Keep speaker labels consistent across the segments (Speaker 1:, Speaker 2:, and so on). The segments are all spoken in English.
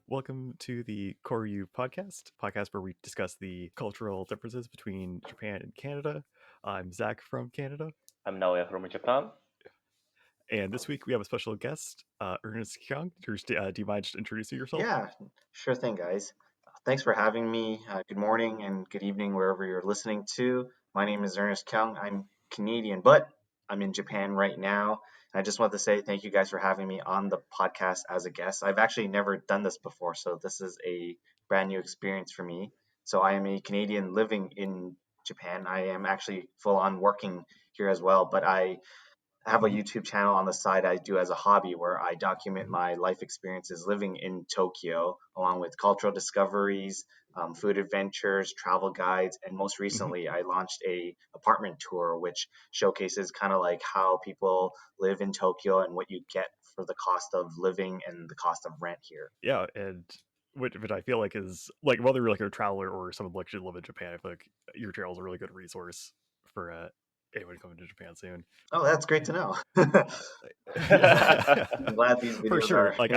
Speaker 1: Welcome to the Kouryuu podcast where we discuss the cultural differences between Japan and Canada. I'm Zach from Canada,
Speaker 2: I'm Naoya from Japan.
Speaker 1: and this week we have a special guest, Ernest Keung. Do you mind just introducing yourself?
Speaker 3: Yeah, sure thing, guys. Thanks for having me. Good morning and good evening, wherever you're listening to. My name is Ernest Keung. I'm Canadian, but I'm in Japan right now. And I just want to say thank you guys for having me on the podcast as a guest. I've actually never done this before, so this is a brand new experience for me. So I am a Canadian living in Japan. I am actually full on working here as well, but I have a YouTube channel on the side I do as a hobby where I document my life experiences living in Tokyo, along with cultural discoveries, food adventures, travel guides, and most recently I launched a apartment tour, which showcases kind of like how people live in Tokyo and what you get for the cost of living and the cost of rent here.
Speaker 1: Yeah, and which I feel like is like whether you're like a traveler or someone who actually live in Japan, I feel like your channel is a really good resource for anyone coming to Japan soon.
Speaker 3: Oh, that's great to know.
Speaker 1: Yeah,
Speaker 3: I'm glad these
Speaker 1: for
Speaker 3: videos
Speaker 1: sure.
Speaker 3: are
Speaker 1: Like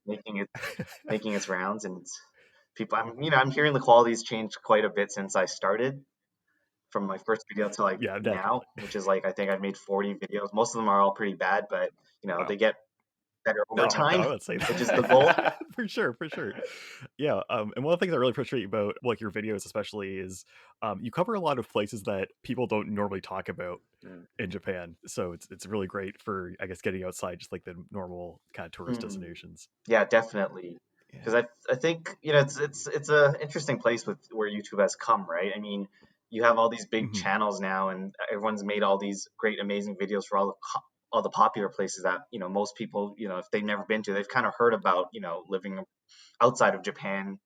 Speaker 3: making its rounds, and people. I'm hearing the quality's changed quite a bit since I started from my first video to like
Speaker 1: yeah,
Speaker 3: now,
Speaker 1: definitely.
Speaker 3: which is like I think I've made 40 videos. Most of them are all pretty bad, but
Speaker 1: Wow.
Speaker 3: they get better over
Speaker 1: No,
Speaker 3: time,
Speaker 1: I would say
Speaker 3: which is the goal.
Speaker 1: for sure. Yeah, and one of the things that really frustrates me about like your videos, especially, is you cover a lot of places that people don't normally talk about in Japan. So it's really great for I guess getting outside just like the normal kind of tourist
Speaker 3: Mm,
Speaker 1: destinations.
Speaker 3: yeah, definitely.
Speaker 1: Yeah.
Speaker 3: Because I think it's a interesting place with where YouTube has come, right? I mean, you have all these big
Speaker 1: Mhm.
Speaker 3: channels now, and everyone's made all these great, amazing videos for all the popular places that most people if they've never been to, they've kind of heard about living outside of Japan.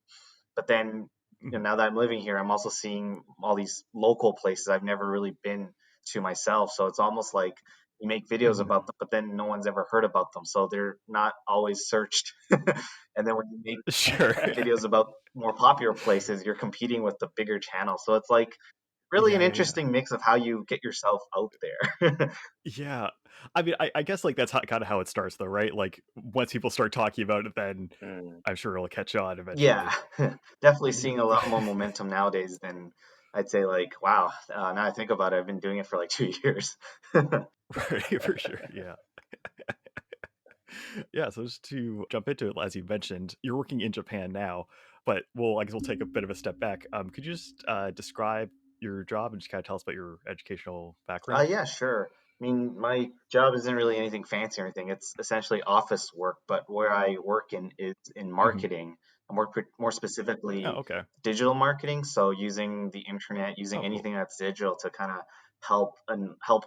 Speaker 3: But then
Speaker 1: Mhm.
Speaker 3: now that I'm living here, I'm also seeing all these local places I've never really been to myself. So it's almost like you make videos
Speaker 1: Mhm.
Speaker 3: about them, but then no one's ever heard about them, so they're not always searched. And then when you make
Speaker 1: Sure.
Speaker 3: videos about more popular places, you're competing with the bigger channels. So it's like really an
Speaker 1: Yeah.
Speaker 3: interesting mix of how you get yourself out there.
Speaker 1: Yeah. I mean, I guess like that's kind of how it starts, though, right? Like once people start talking about it, then
Speaker 2: Mm.
Speaker 1: I'm sure it'll catch on
Speaker 3: Yeah,
Speaker 1: eventually.
Speaker 3: definitely seeing a lot more momentum nowadays than I'd say like, wow, now I think about it, I've been doing it for like 2 years.
Speaker 1: Right, for sure. Yeah. Yeah, so just to jump into it, as you mentioned, you're working in Japan now, but I guess we'll take a bit of a step back. Could you just describe your job and just kind of tell us about your educational background?
Speaker 3: Yeah, sure. I mean, my job isn't really anything fancy or anything. It's essentially office work, but where I work in is in
Speaker 1: Hmm.
Speaker 3: marketing. I work more
Speaker 1: Oh,
Speaker 3: specifically
Speaker 1: okay.
Speaker 3: digital marketing, so using the internet, using
Speaker 1: Oh, cool.
Speaker 3: anything that's digital to kind of help a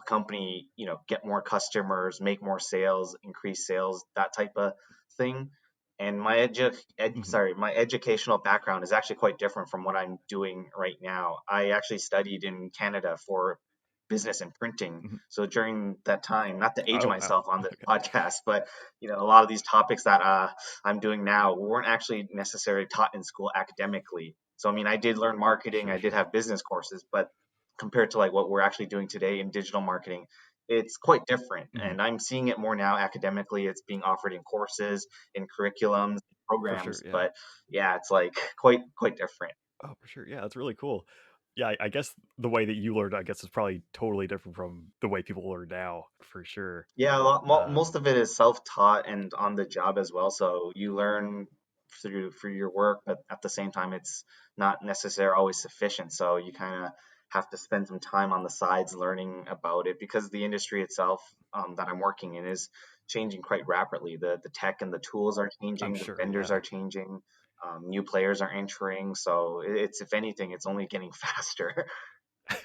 Speaker 3: company, get more customers, make more sales, increase sales, that type of thing. And
Speaker 1: Hmm.
Speaker 3: my educational background is actually quite different from what I'm doing right now. I actually studied in Canada for business and printing.
Speaker 1: Hmm.
Speaker 3: So during that time, not to age
Speaker 1: Oh, wow.
Speaker 3: myself on this
Speaker 1: Okay.
Speaker 3: podcast, but a lot of these topics that I'm doing now weren't actually necessarily taught in school academically. So I mean, I did learn marketing, I did
Speaker 1: Sure.
Speaker 3: have business courses, but compared to like what we're actually doing today in digital marketing, it's quite different.
Speaker 1: Hmm.
Speaker 3: And I'm seeing it more now academically. It's being offered in courses, in curriculums,
Speaker 1: For sure.
Speaker 3: programs.
Speaker 1: Yeah.
Speaker 3: But yeah, it's like quite different.
Speaker 1: Oh, for sure. Yeah, that's really cool. Yeah, I guess the way that you learned, I guess, is probably totally different from the way people learn now, for sure.
Speaker 3: Yeah, most
Speaker 1: Um,
Speaker 3: of it is self-taught and on the job as well. So you learn through your work, but at the same time, it's not necessarily always sufficient. So you kind of have to spend some time on the sides learning about it because the industry itself that I'm working in is changing quite rapidly. The tech and the tools are
Speaker 1: I'm
Speaker 3: changing, the
Speaker 1: sure.
Speaker 3: vendors
Speaker 1: Yeah.
Speaker 3: are changing, new players are entering. So it's if anything, it's only getting faster.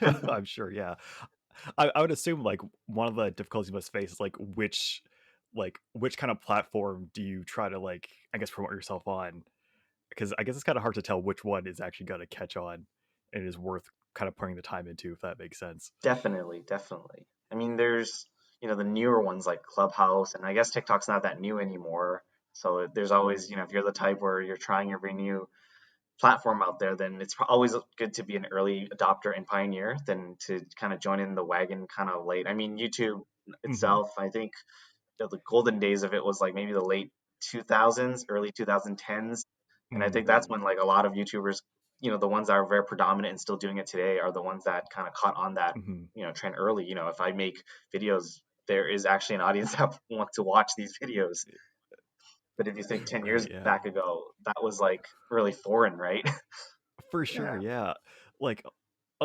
Speaker 1: I'm sure. Yeah. I would assume like one of the difficulties you must face is like which kind of platform do you try to like I guess promote yourself on? Because I guess it's kind of hard to tell which one is actually going to catch on and is worth kind of putting the time into, if that makes sense.
Speaker 3: Definitely, definitely. I mean, there's, the newer ones like Clubhouse, and I guess TikTok's not that new anymore. So there's always, if you're the type where you're trying every new platform out there, then it's always good to be an early adopter and pioneer than to kind of join in the wagon kind of late. I mean, YouTube
Speaker 1: Hmm.
Speaker 3: itself, I think the golden days of it was like maybe the late 2000s, early 2010s. And I think
Speaker 1: Mm,
Speaker 3: that's when like a lot of YouTubers, the ones that are very predominant and still doing it today are the ones that kind of caught on that,
Speaker 1: mhm.
Speaker 3: trend early. If I make videos, there is actually an audience that wants to watch these videos. But if you think 10 years
Speaker 1: Right, yeah.
Speaker 3: back ago, that was like really foreign, right?
Speaker 1: For sure,
Speaker 3: Yeah,
Speaker 1: yeah. Like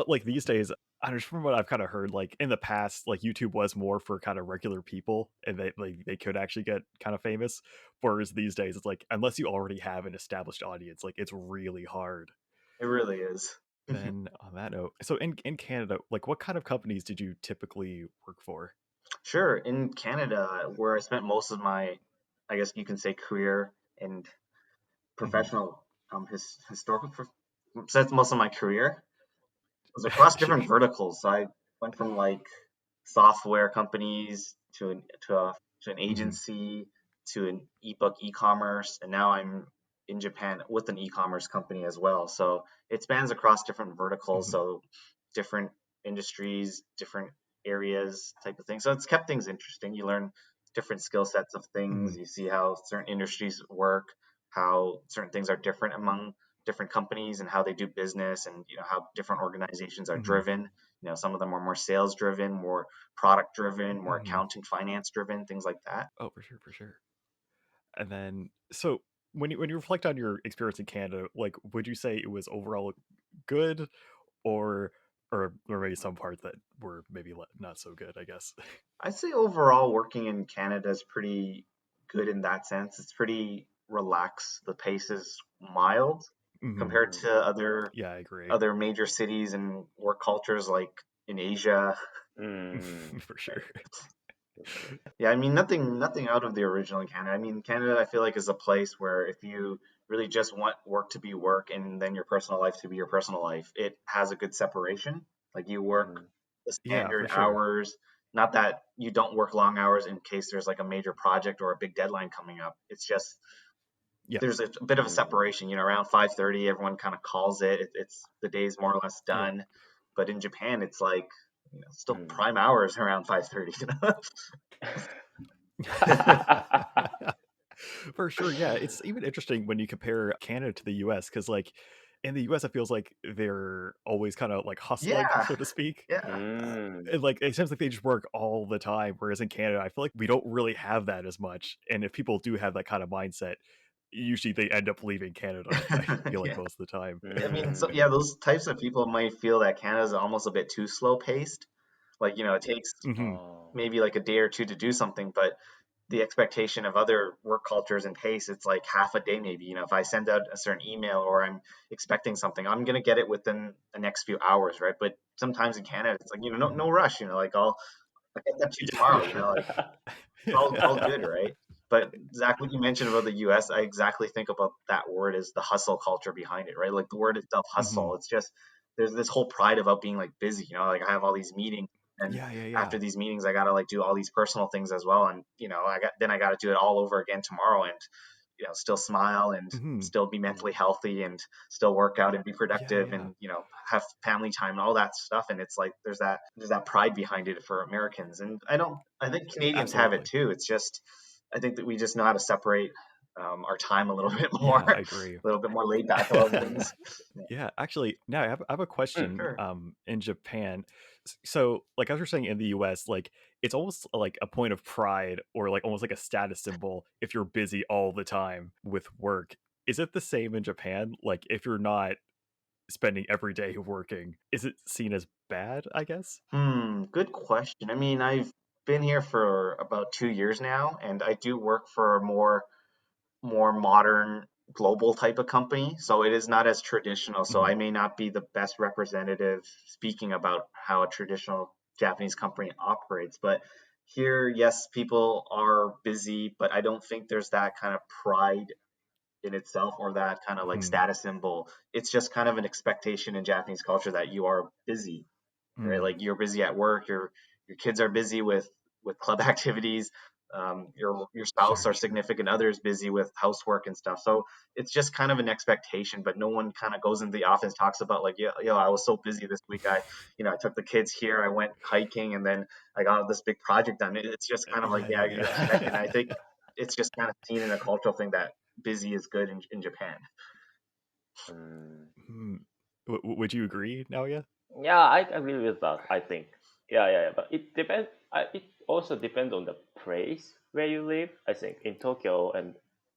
Speaker 1: like these days, I don't know, from what I've kind of heard, like in the past, like YouTube was more for kind of regular people, and they could actually get kind of famous. Whereas these days, it's like unless you already have an established audience, like it's really hard.
Speaker 3: it really is.
Speaker 1: Then on that note, so in Canada, like what kind of companies did you typically work for?
Speaker 3: Sure. In Canada, where I spent most of my, I guess you can say, career and
Speaker 1: Hmm.
Speaker 3: professional, historical, that's most of my career was across
Speaker 1: Sure.
Speaker 3: different verticals. So I went from like software companies to an
Speaker 1: Hmm.
Speaker 3: agency to an ebook e-commerce, and now I'm in Japan with an e-commerce company as well. So it spans across different verticals,
Speaker 1: Hmm.
Speaker 3: so different industries, different areas, type of thing. So it's kept things interesting. You learn different skill sets of things.
Speaker 1: Hmm.
Speaker 3: You see how certain industries work, how certain things are different among different companies and how they do business, and how different organizations are
Speaker 1: Hmm.
Speaker 3: driven. Some of them are more sales driven, more product driven, more
Speaker 1: Hmm.
Speaker 3: accounting finance driven, things like that.
Speaker 1: Oh, for sure, for sure. And then, so when you reflect on your experience in Canada, like, would you say it was overall good, or or maybe some parts that were maybe not so good, I guess.
Speaker 3: I'd say overall working in Canada is pretty good in that sense. It's pretty relaxed. The pace is mild
Speaker 1: Hmm.
Speaker 3: compared to other
Speaker 1: Yeah, I agree.
Speaker 3: other major cities and work cultures like in Asia.
Speaker 1: For sure.
Speaker 3: Yeah, I mean nothing out of the original in Canada. I mean Canada I feel like is a place where if you really just want work to be work and then your personal life to be your personal life, it has a good separation. Like you work the
Speaker 1: Yeah,
Speaker 3: standard
Speaker 1: for sure.
Speaker 3: hours, not that you don't work long hours in case there's like a major project or a big deadline coming up. It's just
Speaker 1: Yeah.
Speaker 3: there's a bit of a separation, around 5:30 everyone kind of calls it. It's the day's more or less
Speaker 1: Yep.
Speaker 3: done. But in Japan it's like still prime hours around 5:30.
Speaker 1: For sure, yeah. It's even interesting when you compare Canada to the US, because like in the US, it feels like they're always kind of like hustling,
Speaker 3: Yeah,
Speaker 1: so to speak.
Speaker 3: yeah.
Speaker 1: And like it seems like they just work all the time. Whereas in Canada, I feel like we don't really have that as much. And if people do have that kind of mindset, usually they end up leaving Canada, I feel like
Speaker 3: Yeah.
Speaker 1: most of the time.
Speaker 3: I mean, so yeah, those types of people might feel that Canada's almost a bit too slow paced. Like, it takes
Speaker 1: Hmm.
Speaker 3: maybe like a day or two to do something, but the expectation of other work cultures and pace, it's like half a day maybe. If I send out a certain email or I'm expecting something, I'm gonna get it within the next few hours, right? But sometimes in Canada, it's like, no
Speaker 1: Hmm.
Speaker 3: rush, like I'll get that to you
Speaker 1: Yeah, for
Speaker 3: tomorrow,
Speaker 1: sure.
Speaker 3: like all good, right? But Zach, what you mentioned about the U.S., I exactly think about that word as the hustle culture behind it, right? Like the word itself,
Speaker 1: Hmm.
Speaker 3: hustle. It's just there's this whole pride about being like busy, like I have all these meetings, and
Speaker 1: Yeah, yeah,
Speaker 3: after
Speaker 1: yeah.
Speaker 3: these meetings, I gotta like do all these personal things as well, and I gotta do it all over again tomorrow, and still smile and
Speaker 1: Hmm.
Speaker 3: still be mentally healthy and still work out and be
Speaker 1: Yeah,
Speaker 3: productive
Speaker 1: yeah.
Speaker 3: and have family time and all that stuff. And it's like there's that pride behind it for Americans, and I think Canadians have it
Speaker 1: Absolutely.
Speaker 3: too. It's just I think that we just know how to separate our time a little bit more,
Speaker 1: Yeah, I
Speaker 3: a
Speaker 1: agree.
Speaker 3: little bit more laid back about things.
Speaker 1: Yeah, actually, now I have a question.
Speaker 3: Sure.
Speaker 1: In Japan, so like as you're saying in the U.S., like it's almost like a point of pride, or like almost like a status symbol if you're busy all the time with work. Is it the same in Japan? Like if you're not spending every day working, is it seen as bad, I guess?
Speaker 3: Good question. I mean, I've been here for about 2 years now, and I do work for a more modern global type of company. So it is not as traditional. So
Speaker 1: Hmm.
Speaker 3: I may not be the best representative speaking about how a traditional Japanese company operates. But here, yes, people are busy, but I don't think there's that kind of pride in itself or that kind of like
Speaker 1: Hmm.
Speaker 3: status symbol. It's just kind of an expectation in Japanese culture that you are busy, right?
Speaker 1: Hmm.
Speaker 3: Like you're busy at work, your kids are busy with club activities, your spouse
Speaker 1: Sure,
Speaker 3: or
Speaker 1: sure.
Speaker 3: significant other is busy with housework and stuff. So it's just kind of an expectation, but no one kind of goes into the office talks about like, yeah, I was so busy this week. I took the kids here, I went hiking, and then I got this big project done. It's just kind of like,
Speaker 1: Yeah,
Speaker 3: yeah,
Speaker 1: yeah,
Speaker 3: you expect it. And I think
Speaker 1: yeah.
Speaker 3: it's just kind of seen in a cultural thing that busy is good in Japan.
Speaker 1: Hmm. Would you agree, Naoya?
Speaker 2: Yeah, I agree with that. I think. Yeah. But it depends. It also depends on the place where you live. I think in Tokyo, and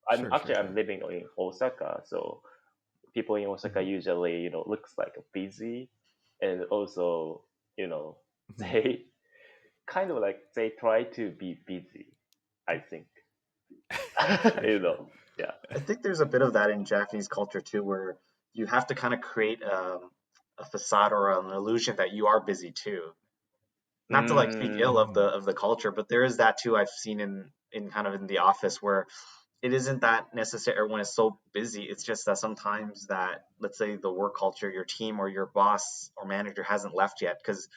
Speaker 2: I'm living in Osaka, so people in Osaka usually looks like busy, and also they kind of like they try to be busy. I think. Yeah.
Speaker 3: I think there's a bit of that in Japanese culture too, where you have to kind of create a facade or an illusion that you are busy too. Not to like speak ill of the culture, but there is that too. I've seen in kind of in the office where it isn't that necessary when it's so busy. It's just that sometimes that, let's say, the work culture, your team or your boss or manager hasn't left yet because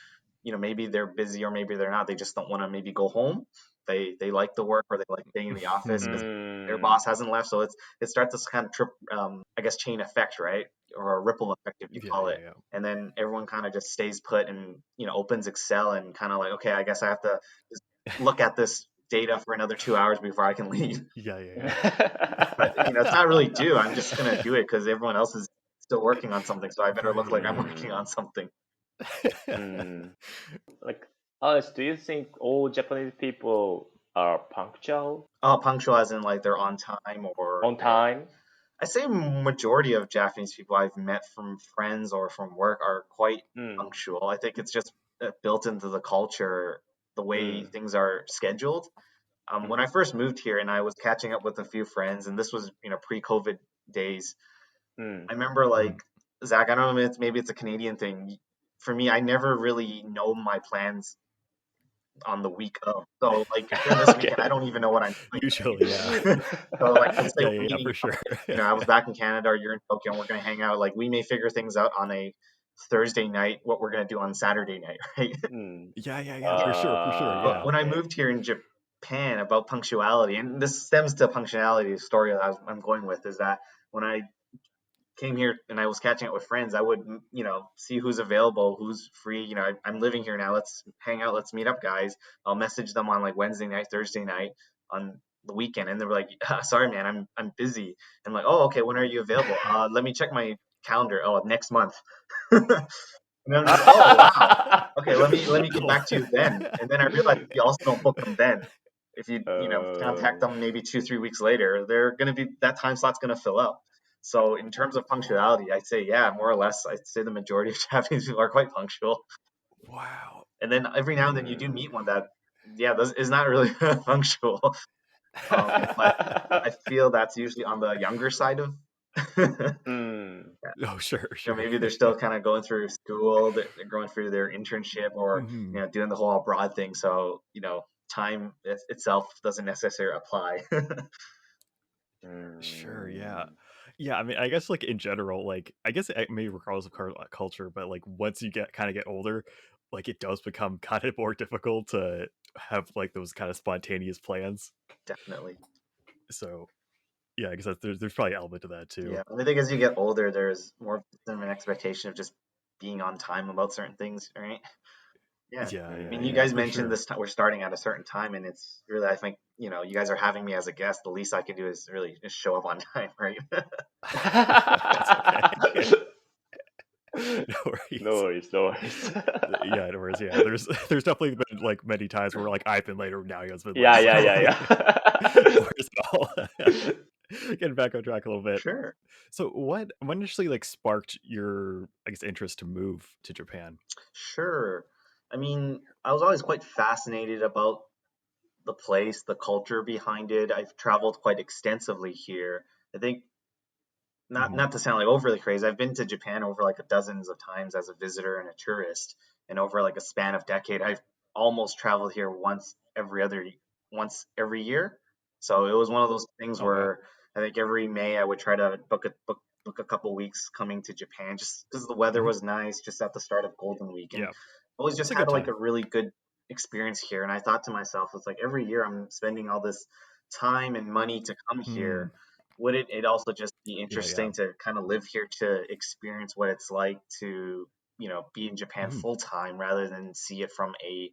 Speaker 3: maybe they're busy or maybe they're not. They just don't want to maybe go home. They like the work or they like staying in the office because their boss hasn't left. So it starts this kind of I guess chain effect, right? Or a ripple effect if you call it. And then everyone kind of just stays put and opens Excel and kind of like, okay, I guess I have to just look at this data for another 2 hours before I can leave. But it's not really due. I'm just gonna do it because everyone else is still working on something, so I better look like I'm working on something.
Speaker 2: Like, Alex, do you think all Japanese people are punctual?
Speaker 3: Oh, punctual as in like they're on time or
Speaker 2: on time?
Speaker 3: I say majority of Japanese people I've met from friends or from work are quite punctual. I think it's just built into the culture, the way things are scheduled. When I first moved here and I was catching up with a few friends, and this was pre-COVID days, I remember like Zach. I don't know, maybe it's a Canadian thing. For me, I never really know my plans on the week of. So like if you're this weekend, I don't even know what I'm doing.
Speaker 1: Usually, yeah.
Speaker 3: So like let's say we're meeting
Speaker 1: for sure.
Speaker 3: I was back in Canada or you're in Tokyo and we're gonna hang out. Like we may figure things out on a Thursday night, what we're gonna do on Saturday night, right?
Speaker 1: Yeah, for sure. Yeah.
Speaker 3: But when I moved here in Japan about punctuality, and this stems to punctuality, the story that I'm going with is that when I came here and I was catching up with friends, I would, see who's available, who's free. I'm living here now. Let's hang out. Let's meet up, guys. I'll message them on like Wednesday night, Thursday night on the weekend. And they were like, sorry, man, I'm busy. I'm like, oh, okay. When are you available? Let me check my calendar. Oh, next month. And I'm just, oh, wow. Okay, let me get back to you then. And then I realized you also don't book them then. If you, contact them maybe 2-3 weeks later, they're going to be, that time slot's going to fill up. So in terms of punctuality, I'd say, yeah, more or less, I'd say the majority of Japanese people are quite punctual.
Speaker 1: Wow.
Speaker 3: And then every now and then you do meet one that, this is not really punctual. But I feel that's usually on the younger side of.
Speaker 1: Oh, sure.
Speaker 3: Maybe they're still kind of going through school, they're going through their internship or, doing the whole abroad thing. So, time itself doesn't necessarily apply.
Speaker 1: Sure, yeah. Yeah, I mean, I guess like in general, like I guess maybe regardless of culture, but like once you get older, like it does become kind of more difficult to have like those kind of spontaneous plans.
Speaker 3: Definitely.
Speaker 1: So, yeah, I guess there's probably an element to that too.
Speaker 3: Yeah, I think as you get older, there's more of an expectation of just being on time about certain things, right? Yeah. I mean, you guys mentioned this. We're starting at a certain time, and it's really, I think, you guys are having me as a guest. The least I can do is really just show up on time, right?
Speaker 1: No worries. Yeah, no worries. Yeah, there's definitely been like many times where like I've been later, now you guys been late.
Speaker 2: Yeah.
Speaker 1: Getting back on track a little bit.
Speaker 3: Sure.
Speaker 1: So when initially like sparked your, I guess, interest to move to Japan?
Speaker 3: Sure. I mean, I was always quite fascinated about the place, the culture behind it. I've traveled quite extensively here. I think not to sound like overly crazy, I've been to Japan over like dozens of times as a visitor and a tourist, and over like a span of decade, I've almost traveled here once every year. So it was one of those things where I think every May I would try to book a couple weeks coming to Japan just because the weather was nice, just at the start of Golden Week, and always just had like a really good experience here. And I thought to myself, it's like every year I'm spending all this time and money to come here. Would it also just be interesting to kind of live here to experience what it's like to be in Japan full time rather than see it from a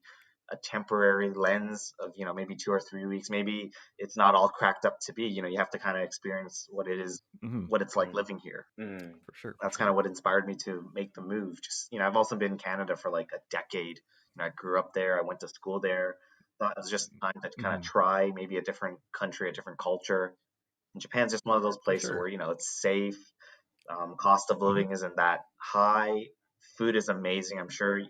Speaker 3: a temporary lens of, maybe 2 or 3 weeks. Maybe it's not all cracked up to be. You have to kind of experience what it is, what it's like living here.
Speaker 1: For sure.
Speaker 3: That's kind of what inspired me to make the move. Just, I've also been in Canada for like a decade. I grew up there. I went to school there. Thought it was just time to kind of try maybe a different country, a different culture. And Japan's just one of those places where, it's safe. Cost of living isn't that high. Food is amazing. I'm sure,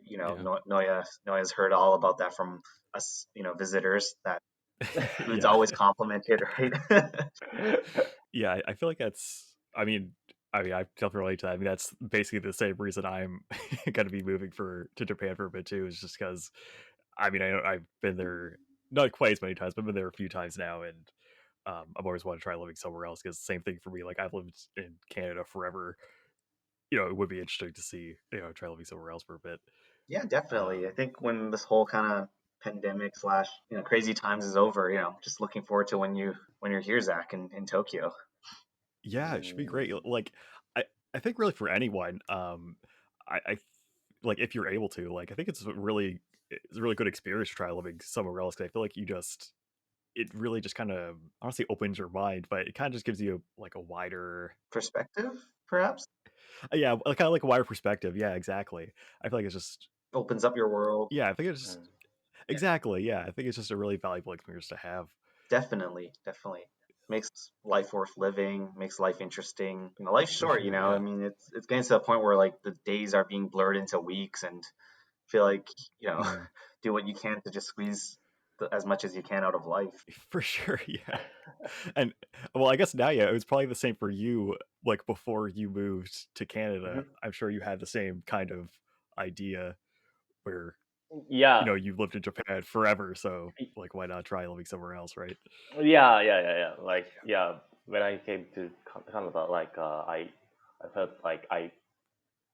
Speaker 3: Noya's heard all about that from us, visitors, that food's always complimented, right?
Speaker 1: Yeah, I feel like that's, I definitely relate to that. That's basically the same reason I'm going to be moving to Japan for a bit too, is just because, I know I've been there not quite as many times, but I've been there a few times now, and I've always wanted to try living somewhere else, because same thing for me. Like, I've lived in Canada forever. It would be interesting to see, try living somewhere else for a bit.
Speaker 3: Yeah, definitely. I think when this whole kind of pandemic / crazy times is over, just looking forward to when you're here, Zach, in Tokyo.
Speaker 1: Yeah, it should be great. Like, I think really for anyone, I like, if you're able to, like, I think it's a really good experience to try living somewhere else, because I feel like it really just kind of, honestly, opens your mind, but it kind of just gives you like a wider
Speaker 3: perspective, perhaps.
Speaker 1: Yeah, kind of like a wider perspective. Yeah, exactly. I feel like it's just
Speaker 3: opens up your world.
Speaker 1: Yeah, I think it's just exactly. Yeah, I think it's just a really valuable experience to have.
Speaker 3: Definitely. Makes life worth living, makes life interesting. Life's short,
Speaker 1: sure, yeah.
Speaker 3: It's getting to the point where like the days are being blurred into weeks, and feel like, do what you can to just squeeze as much as you can out of life.
Speaker 1: For sure, yeah. And well, I guess now, yeah, it was probably the same for you. Like, before you moved to Canada, I'm sure you had the same kind of idea where you lived in Japan forever, so like, why not try living somewhere else, right?
Speaker 2: Yeah. Like, when I came to Canada, like, I felt like I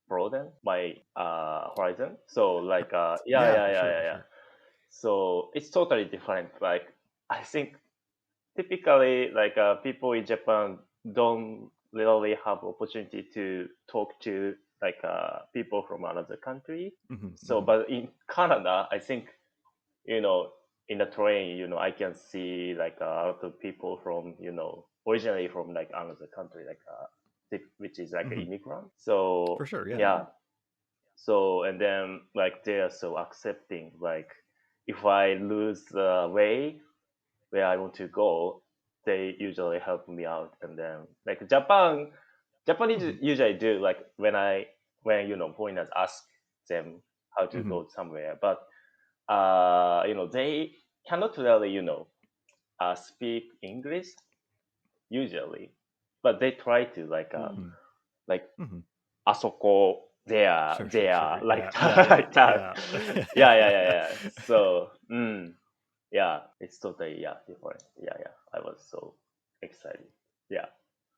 Speaker 2: broadened my horizon. So like, yeah. So it's totally different. Like, I think typically, like, people in Japan don't really have opportunity to talk to like people from another country. So, but in Canada, I think, in the train, I can see like a lot of people from, originally from like another country, like which is like an immigrant. So
Speaker 1: For sure, yeah.
Speaker 2: yeah. So, and then like they are so accepting. Like, if I lose the way where I want to go, they usually help me out. And then like Japanese usually do, like, when foreigners ask them how to go somewhere, but they cannot really speak English usually, but they try to like like asoko there,
Speaker 1: Sure.
Speaker 2: like
Speaker 1: Yeah.
Speaker 2: like that.
Speaker 1: Yeah.
Speaker 2: Yeah. So yeah, it's totally different. Yeah. I was so excited. Yeah,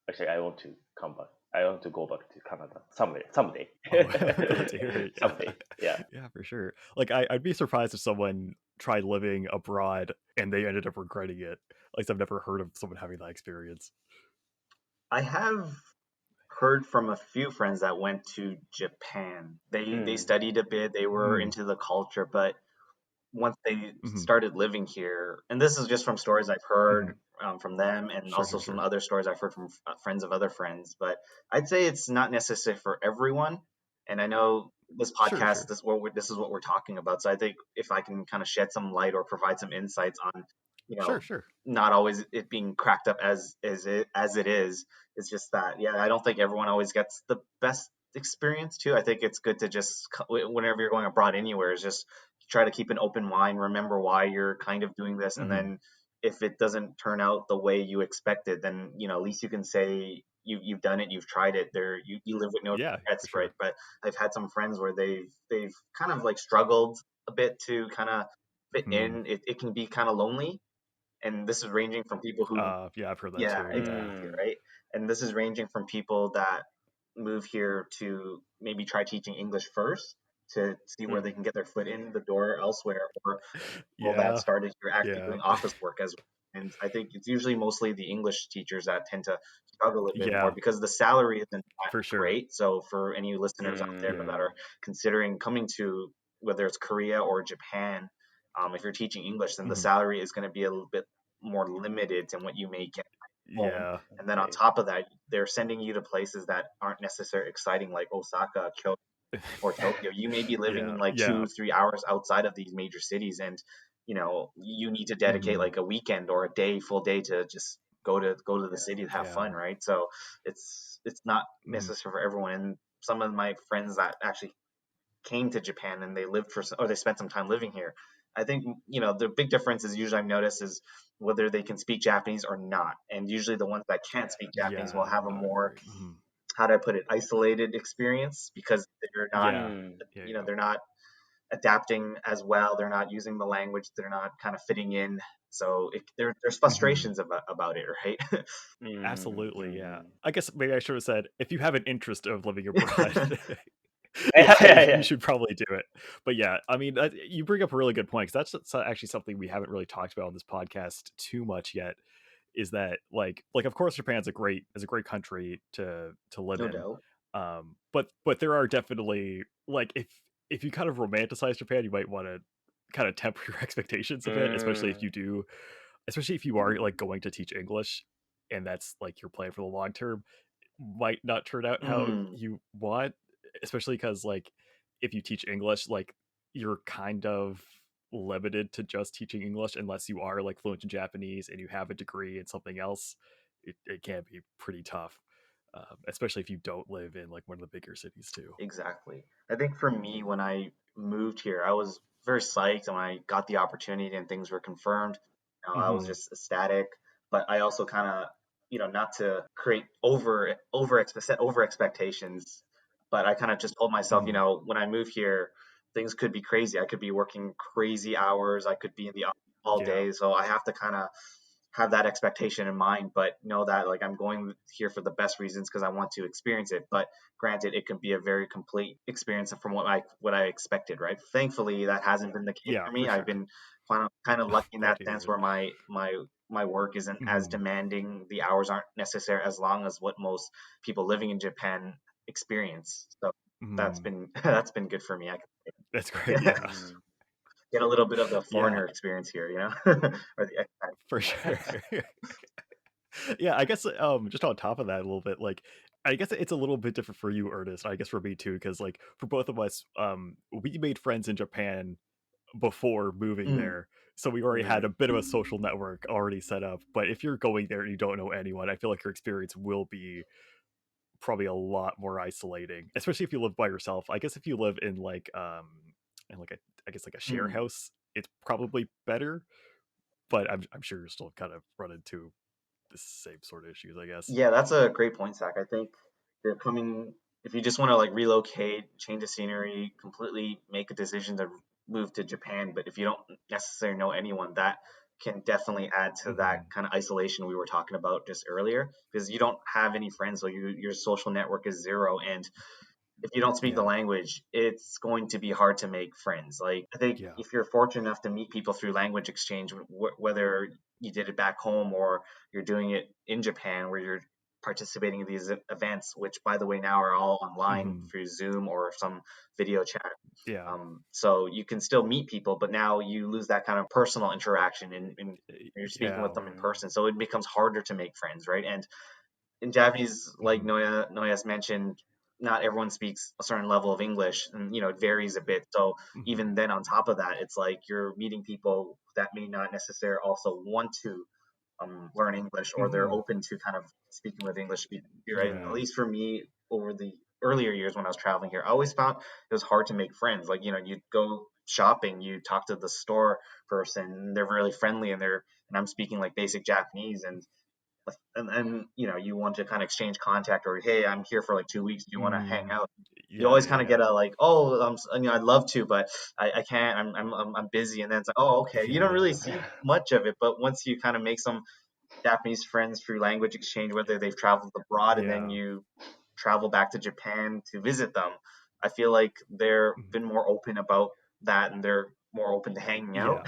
Speaker 2: actually, I want to come back. I want to go back to Canada someday.
Speaker 1: Oh, I'm glad to hear it. Yeah.
Speaker 2: Someday. Yeah.
Speaker 1: Yeah, for sure. Like, I'd be surprised if someone tried living abroad and they ended up regretting it. Like, I've never heard of someone having that experience.
Speaker 3: I have heard from a few friends that went to Japan. They studied a bit, they were into the culture, but once they started living here, and this is just from stories I've heard from them, and also some other stories I've heard from friends of other friends, but I'd say it's not necessary for everyone. And I know this podcast, this is what we're talking about. So I think if I can kind of shed some light or provide some insights on,
Speaker 1: Sure.
Speaker 3: not always it being cracked up as it is. It's just that, I don't think everyone always gets the best experience too. I think it's good to just, whenever you're going abroad anywhere, is just try to keep an open mind, remember why you're kind of doing this, and then if it doesn't turn out the way you expected, then at least you can say you've done it, you've tried it. There, you live with no regrets, right? But I've had some friends where they've kind of like struggled a bit to kind of fit in. It can be kind of lonely, and this is ranging from people who
Speaker 1: I've heard that too.
Speaker 3: Exactly, right? And this is ranging from people that move here to maybe try teaching English first to see where they can get their foot in the door elsewhere, or people that started here actually doing office work as well. And I think it's usually mostly the English teachers that tend to struggle a bit more because the salary isn't that great. So for any listeners out there that are considering coming to, whether it's Korea or Japan, If you're teaching English, then the
Speaker 1: Mhm.
Speaker 3: salary is going to be a little bit more limited than what you may get home.
Speaker 1: Yeah.
Speaker 3: And then on top of that, they're sending you to places that aren't necessarily exciting, like Osaka, Kyoto, or Tokyo. You may be living in like
Speaker 1: Yeah.
Speaker 3: 2-3 hours outside of these major cities, and you need to dedicate
Speaker 1: Mhm.
Speaker 3: like a weekend or a day, full day, to just go to the city to have
Speaker 1: Yeah.
Speaker 3: fun, right? So it's not
Speaker 1: Mhm.
Speaker 3: necessary for everyone. And some of my friends that actually came to Japan and they lived or they spent some time living here, I think the big difference is usually I've noticed is whether they can speak Japanese or not. And usually the ones that can't speak Japanese will
Speaker 1: Yeah.
Speaker 3: have a
Speaker 1: I
Speaker 3: more,
Speaker 1: agree. Mhm.
Speaker 3: how do I put it, isolated experience, because they're not
Speaker 1: Yeah.
Speaker 2: Mm.
Speaker 1: Yeah.
Speaker 3: they're not adapting as well. They're not using the language. They're not kind of fitting in. So there's
Speaker 1: Mhm.
Speaker 3: frustrations about it, right?
Speaker 2: Mm.
Speaker 1: Absolutely. Yeah.
Speaker 2: Mm.
Speaker 1: I guess maybe I should have said if you have an interest of living abroad,
Speaker 2: Yeah, yeah,
Speaker 1: you
Speaker 2: yeah.
Speaker 1: should probably do it. But yeah, I mean, you bring up a really good point, because that's actually something we haven't really talked about on this podcast too much yet. Is that like of course Japan's a great country to live
Speaker 3: No
Speaker 1: in,
Speaker 3: doubt.
Speaker 1: but there are definitely, like, if you kind of romanticize Japan, you might want to kind of temper your expectations a bit,
Speaker 2: Mm.
Speaker 1: especially if you are like going to teach English, and that's like your plan for the long term, might not turn out how
Speaker 3: Mm,
Speaker 1: you want, especially because like if you teach English, like you're kind of limited to just teaching English unless you are like fluent in Japanese and you have a degree in something else. It can be pretty tough, especially if you don't live in like one of the bigger cities too.
Speaker 3: exactly. I think for me, when I moved here, I was very psyched when I got the opportunity and things were confirmed. I was
Speaker 1: Hmm.
Speaker 3: just ecstatic, but I also kind of, not to create set over expectations, but I kind of just told myself,
Speaker 1: Hmm.
Speaker 3: when I move here, things could be crazy. I could be working crazy hours. I could be in the office all
Speaker 1: Yeah.
Speaker 3: day. So I have to kind of have that expectation in mind, but know that like I'm going here for the best reasons because I want to experience it. But granted, it can be a very complete experience from what I expected, right? Thankfully, that hasn't been the case
Speaker 1: Yeah,
Speaker 3: for
Speaker 1: for
Speaker 3: me. I've
Speaker 1: sure.
Speaker 3: been kind of lucky in
Speaker 1: Glad
Speaker 3: that
Speaker 1: to hear
Speaker 3: sense
Speaker 1: it.
Speaker 3: where my work isn't as
Speaker 1: Hmm.
Speaker 3: demanding. The hours aren't necessary as long as what most people living in Japan experience. So that's
Speaker 1: Hmm.
Speaker 3: been that's been good for me. I
Speaker 1: That's great.
Speaker 3: can
Speaker 1: Yeah.
Speaker 2: Mm.
Speaker 3: get a little bit of the
Speaker 1: Yeah,
Speaker 3: foreigner experience here, or the expat.
Speaker 1: for sure. Yeah, I guess just on top of that a little bit, like I guess it's a little bit different for you, Ernest. I guess for me too, because like for both of us, we made friends in Japan before moving
Speaker 3: Mm,
Speaker 1: there. So we already
Speaker 3: mm,
Speaker 1: had a bit of a social network already set up. But if you're going there and you don't know anyone, I feel like your experience will be probably a lot more isolating, especially if you live by yourself. I guess if you live in like a, I guess like a share
Speaker 3: mm.
Speaker 1: house, it's probably better. But I'm sure you're still kind of run into the same sort of issues, I guess.
Speaker 3: Yeah, that's a great point, Zach. I think if you just want to like relocate, change the scenery, completely make a decision to move to Japan, but if you don't necessarily know anyone, that can definitely add to that
Speaker 1: Hmm.
Speaker 3: kind of isolation we were talking about just earlier, because you don't have any friends, so your social network is zero, and if you don't speak the
Speaker 1: Yeah.
Speaker 3: language, it's going to be hard to make friends. Like, I think
Speaker 1: Yeah.
Speaker 3: if you're fortunate enough to meet people through language exchange, whether you did it back home or you're doing it in Japan, where you're participating in these events, which by the way now are all online
Speaker 1: Hmm.
Speaker 3: through Zoom or some video chat.
Speaker 1: Yeah.
Speaker 3: So you can still meet people, but now you lose that kind of personal interaction and you're speaking with
Speaker 1: Yeah.
Speaker 3: them in
Speaker 2: Mm.
Speaker 3: person. So it becomes harder to make friends, right? And in Japanese, like
Speaker 1: Hmm.
Speaker 3: Noya's mentioned, not everyone speaks a certain level of English, and it varies a bit. So
Speaker 1: Hmm.
Speaker 3: even then, on top of that, it's like you're meeting people that may not necessarily also want to learn English, or they're
Speaker 1: Hmm.
Speaker 3: open to kind of speaking with English speakers, right? At
Speaker 1: Yeah.
Speaker 3: least for me, over the earlier years when I was traveling here, I always found it was hard to make friends. Like you'd go shopping, you talk to the store person, and they're really friendly, and I'm speaking like basic Japanese, and you want to kind of exchange contact, or hey, I'm here for like 2 weeks, do you want to hang
Speaker 1: Mm.
Speaker 3: out? You
Speaker 1: Yeah.
Speaker 3: always
Speaker 1: Yeah.
Speaker 3: kind of
Speaker 1: Yeah.
Speaker 3: get a like, oh, I'd love to, but I can't, I'm busy. And then it's like, oh, okay, you don't really
Speaker 1: Yeah.
Speaker 3: see much of it, but once you kind of make some Japanese friends through language exchange, whether they've traveled abroad and then
Speaker 1: Yeah.
Speaker 3: you travel back to Japan to visit them, I feel like they're
Speaker 1: Mhm.
Speaker 3: been more open about that, and they're more open to hanging out.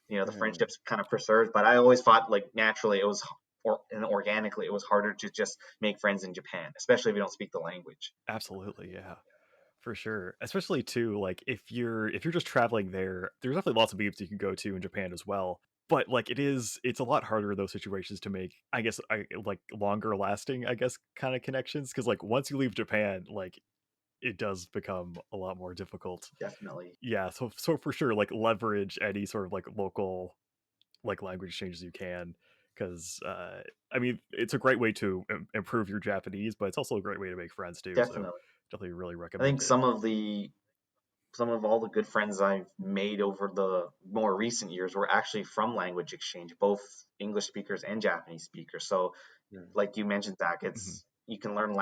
Speaker 1: Yeah.
Speaker 3: The
Speaker 2: Mm.
Speaker 3: friendships kind of preserved. But I always thought like naturally it was and organically it was harder to just make friends in Japan, especially if you don't speak the language.
Speaker 1: Absolutely. Yeah. For sure. Especially too, like if you're just traveling there, there's definitely lots of meetups you can go to in Japan as well. But like it's a lot harder in those situations to make, I guess, like longer lasting, I guess, kind of connections. Because like once you leave Japan, like it does become a lot more difficult.
Speaker 3: Definitely.
Speaker 1: Yeah, so for sure, like leverage any sort of like local like language exchanges you can, because I mean it's a great way to improve your Japanese, but it's also a great way to make friends too. So
Speaker 3: Definitely.
Speaker 1: definitely really
Speaker 3: I think
Speaker 1: recommend it.
Speaker 3: some of all the good friends I've made over the more recent years were actually from language exchange, both English speakers and Japanese speakers. So,
Speaker 2: Mm.
Speaker 3: like you mentioned, Zach,
Speaker 1: Mhm.
Speaker 3: you can learn